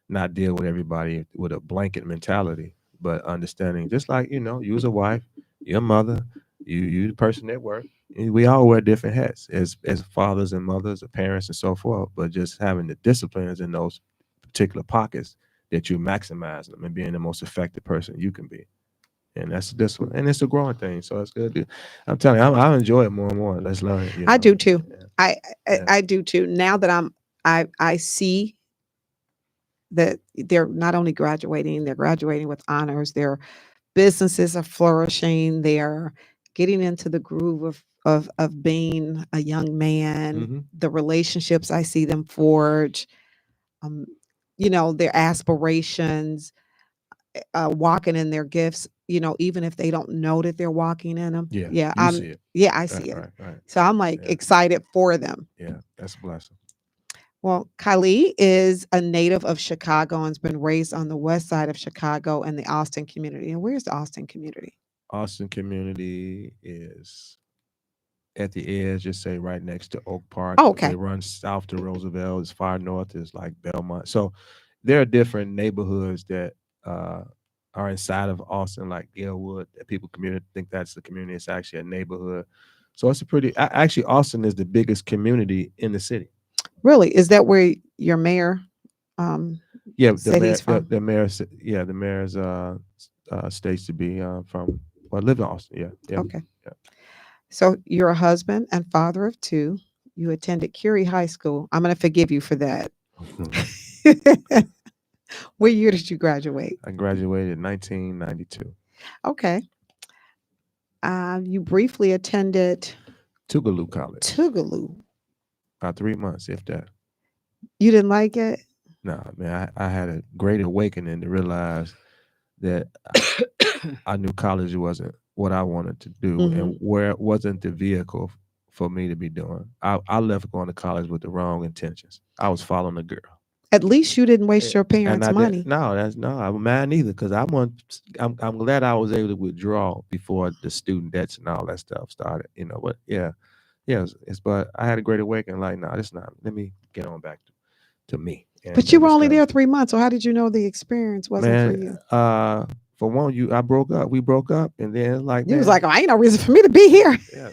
not deal with everybody with a blanket mentality, but understanding. Just like you as a wife, your mother, you the person at work. We all wear different hats as fathers and mothers, or parents, and so forth. But just having the disciplines in those particular pockets that you maximize them and being the most effective person you can be. And that's the discipline, and it's a growing thing. So it's good. I'm telling you, I enjoy it more and more. Let's learn it. I do too. Yeah. I do too. Now that I see that they're not only graduating, they're graduating with honors. Their businesses are flourishing. They're getting into the groove of being a young man. The relationships I see them forge, their aspirations, walking in their gifts. Even if they don't know that they're walking in them. Yeah, see it. Yeah, I see it. Right. So I'm excited for them. Yeah, that's a blessing. Well, Kylie is a native of Chicago and has been raised on the west side of Chicago and the Austin community. And where's the Austin community? Austin community is at the edge, just say right next to Oak Park. Oh, okay. It runs south to Roosevelt. As far north as like Belmont. So there are different neighborhoods that are inside of Austin, like Gilwood, that people think that's the community. It's actually a neighborhood. So it's actually, Austin is the biggest community in the city. Really? Is that where your mayor said he's from? The mayor states to be from, live in Austin. Yeah. Okay. Yeah. So you're a husband and father of two. You attended Curie High School. I'm going to forgive you for that. What year did you graduate? I graduated in 1992. Okay. You briefly attended Tougaloo College. Tougaloo. About 3 months, if that. You didn't like it? No, man, I had a great awakening to realize that I knew college wasn't what I wanted to do, and where it wasn't the vehicle for me to be doing. I left going to college with the wrong intentions. I was following a girl. At least you didn't waste your parents' money. I'm mad neither, because I'm glad I was able to withdraw before the student debts and all that stuff started. But but I had a great awakening. Like, no, this not. Let me get on back to me. But you were only there 3 months, so how did you know the experience wasn't for you? For one, I broke up. We broke up, and then you was like, "Oh, ain't no reason for me to be here." Yeah,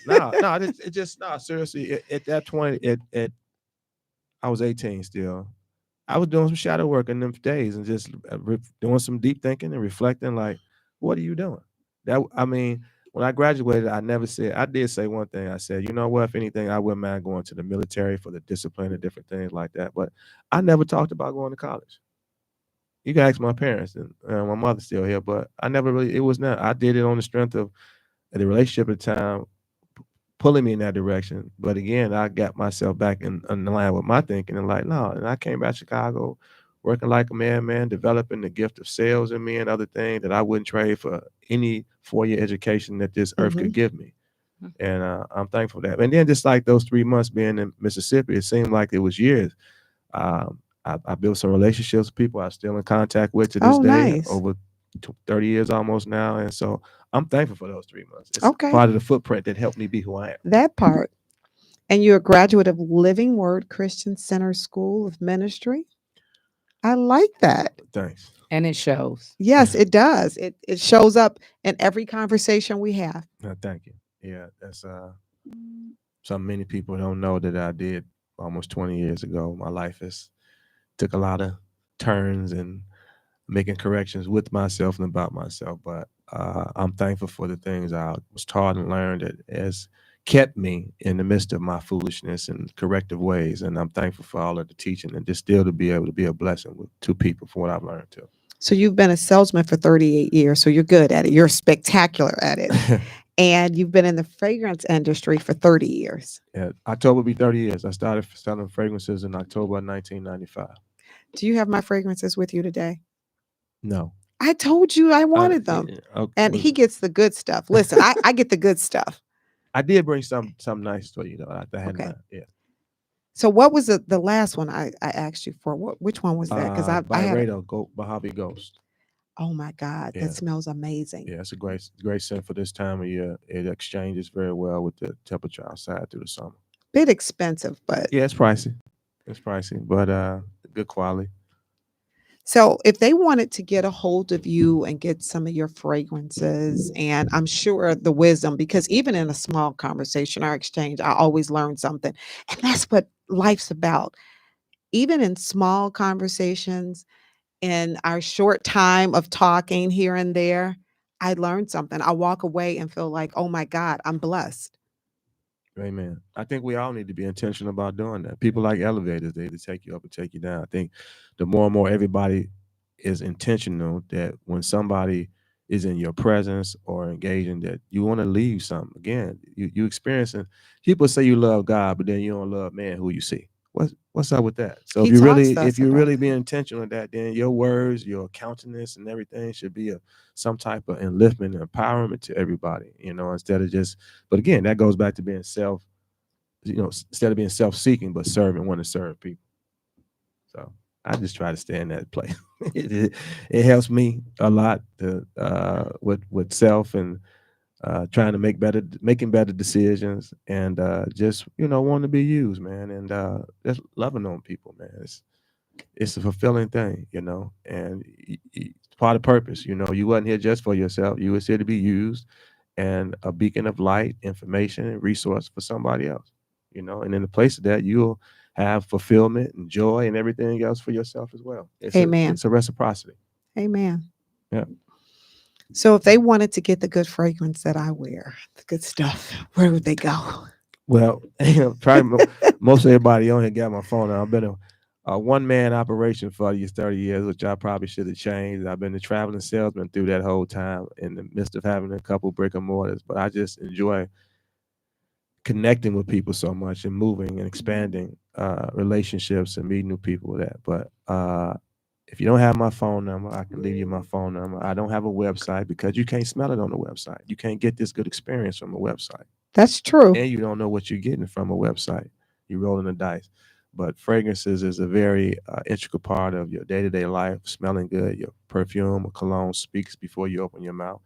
it just seriously. At that point, I was 18 still. I was doing some shadow work in them days and just doing some deep thinking and reflecting. Like, what are you doing? When I graduated, I did say one thing. I said, you know what? If anything, I wouldn't mind going to the military for the discipline and different things like that. But I never talked about going to college. You can ask my parents, and my mother's still here, but I never really. It was not. I did it on the strength of the relationship at the time pulling me in that direction. But again, I got myself back in line with my thinking and like, no. And I came back to Chicago working like a man, developing the gift of sales in me and other things that I wouldn't trade for any 4-year education that this earth could give me. And I'm thankful for that. And then just like those 3 months being in Mississippi, it seemed like it was years. I built some relationships with people I'm still in contact with to this day, nice. over 30 years almost now. And so I'm thankful for those 3 months. It's Okay. part of the footprint that helped me be who I am. That part. And you're a graduate of Living Word Christian Center School of Ministry. I like that. Thanks. And it shows. Yes, it does. It shows up in every conversation we have. No, thank you. Yeah, that's something many people don't know that I did almost 20 years ago. My life took a lot of turns and making corrections with myself and about myself. But I'm thankful for the things I was taught and learned that has kept me in the midst of my foolishness and corrective ways. And I'm thankful for all of the teaching and just still to be able to be a blessing to people for what I've learned too. So you've been a salesman for 38 years. So you're good at it. You're spectacular at it. And you've been in the fragrance industry for 30 years. Yeah, October will be 30 years. I started selling fragrances in October of 1995. Do you have my fragrances with you today? No. I told you I wanted them. Okay. And he gets the good stuff. Listen, I get the good stuff. I did bring some nice for you, though. I had Okay. Yeah. So what was the last one I asked you for? Which one was that? Because I had Mojave Ghost. Oh my God, Yeah. that smells amazing. Yeah, it's a great scent for this time of year. It exchanges very well with the temperature outside through the summer. Bit expensive, but Yeah, it's pricey. But good quality. so if they wanted to get a hold of you and get some of your fragrances, and I'm sure the wisdom, because even in a small conversation or exchange, I always learn something. And that's what life's about. Even in small conversations, in our short time of talking here and there, I learned something. I walk away and feel like, oh my God, I'm blessed. Amen. I think we all need to be intentional about doing that. People like elevators, they take you up and take you down. I think the more and more everybody is intentional that when somebody is in your presence or engaging, that you want to leave something. Again, you experiencing, people say you love God, but then you don't love man who you see. What's up with that? So if you really be intentional in that, then your words, your countenance and everything should be some type of enliftment and empowerment to everybody, instead of just, but again, that goes back to being instead of being self-seeking, but want to serve people. So I just try to stay in that place. It helps me a lot with self and trying to making better decisions and just wanting to be used, man, and just loving on people, man. It's a fulfilling thing, and it's part of purpose. You wasn't here just for yourself. You was here to be used and a beacon of light, information, and resource for somebody else. And in the place of that, you'll have fulfillment and joy and everything else for yourself as well. Amen. It's a reciprocity. Amen. Yeah. So if they wanted to get the good fragrance that I wear, the good stuff, where would they go? Well, probably most everybody on here got my phone now. I've been a one man operation for these 30 years, which I probably should have changed. I've been a traveling salesman through that whole time in the midst of having a couple brick and mortars, but I just enjoy connecting with people so much and moving and expanding relationships and meeting new people with that. But if you don't have my phone number, I can leave you my phone number. I don't have a website because you can't smell it on the website. You can't get this good experience from a website. That's true. And you don't know what you're getting from a website. You're rolling the dice. But fragrances is a very integral part of your day-to-day life. Smelling good, your perfume or cologne speaks before you open your mouth.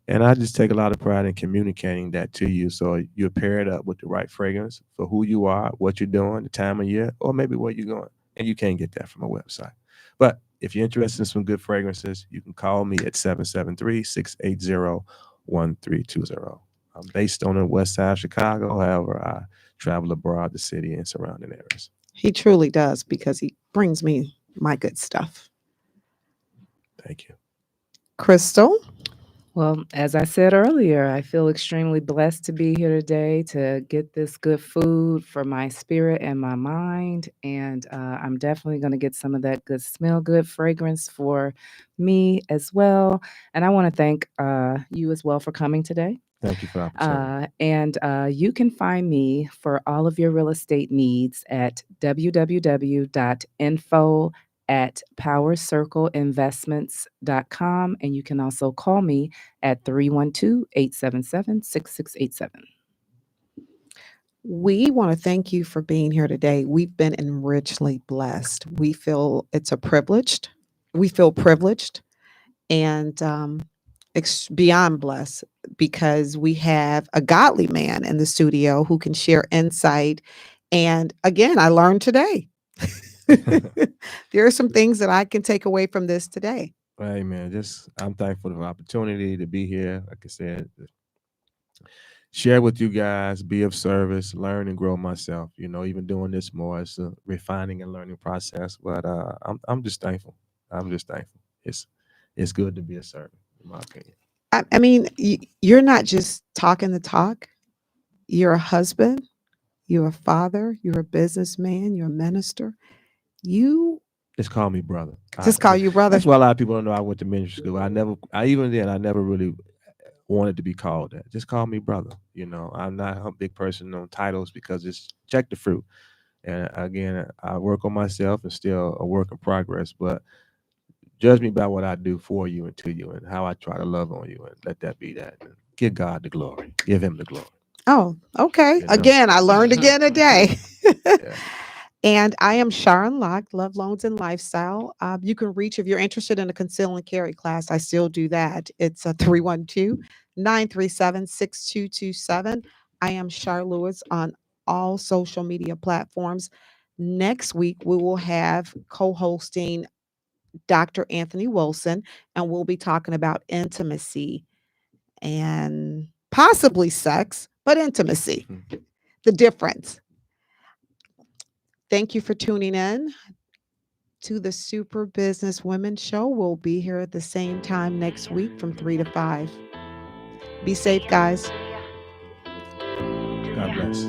And I just take a lot of pride in communicating that to you so you pair it up with the right fragrance for who you are, what you're doing, the time of year, or maybe where you're going. And you can't get that from a website. But if you're interested in some good fragrances, you can call me at 773-680-1320. I'm based on the west side of Chicago. However, I travel abroad the city and surrounding areas. He truly does because he brings me my good stuff. Thank you. Crystal? Well, as I said earlier, I feel extremely blessed to be here today to get this good food for my spirit and my mind. And I'm definitely going to get some of that good smell, good fragrance for me as well. And I want to thank you as well for coming today. Thank you for the opportunity. And you can find me for all of your real estate needs at www.info@powercircleinvestments.com. And you can also call me at 312-877-6687. We want to thank you for being here today. We've been enrichly blessed. We feel it's a privileged. We feel privileged and beyond blessed because we have a godly man in the studio who can share insight. And again, I learned today. There are some things that I can take away from this today. Hey man, I'm thankful for the opportunity to be here. Like I said, share with you guys, be of service, learn and grow myself. Even doing this more, it's a refining and learning process. But I'm just thankful. I'm just thankful. It's good to be a servant, in my opinion. I mean, you're not just talking the talk. You're a husband. You're a father. You're a businessman. You're a minister. You just call me brother. Just call you brother. That's why a lot of people don't know I went to ministry school. I never really wanted to be called that. Just call me brother. I'm not a big person on titles because it's check the fruit. And again, I work on myself and still a work in progress. But judge me by what I do for you and to you and how I try to love on you, and let that be that. And give God the glory. Give him the glory. Oh, okay. Again, I learned again today. Yeah. And I am Sharon Locke, Love, Loans, and Lifestyle. You can reach if you're interested in a conceal and carry class. I still do that. It's 312-937-6227. I am Char Lewis on all social media platforms. Next week, we will have co-hosting Dr. Anthony Wilson, and we'll be talking about intimacy and possibly sex, but intimacy, the difference. Thank you for tuning in to the Super Business Women Show. We'll be here at the same time next week from 3 to 5. Be safe, guys. God bless.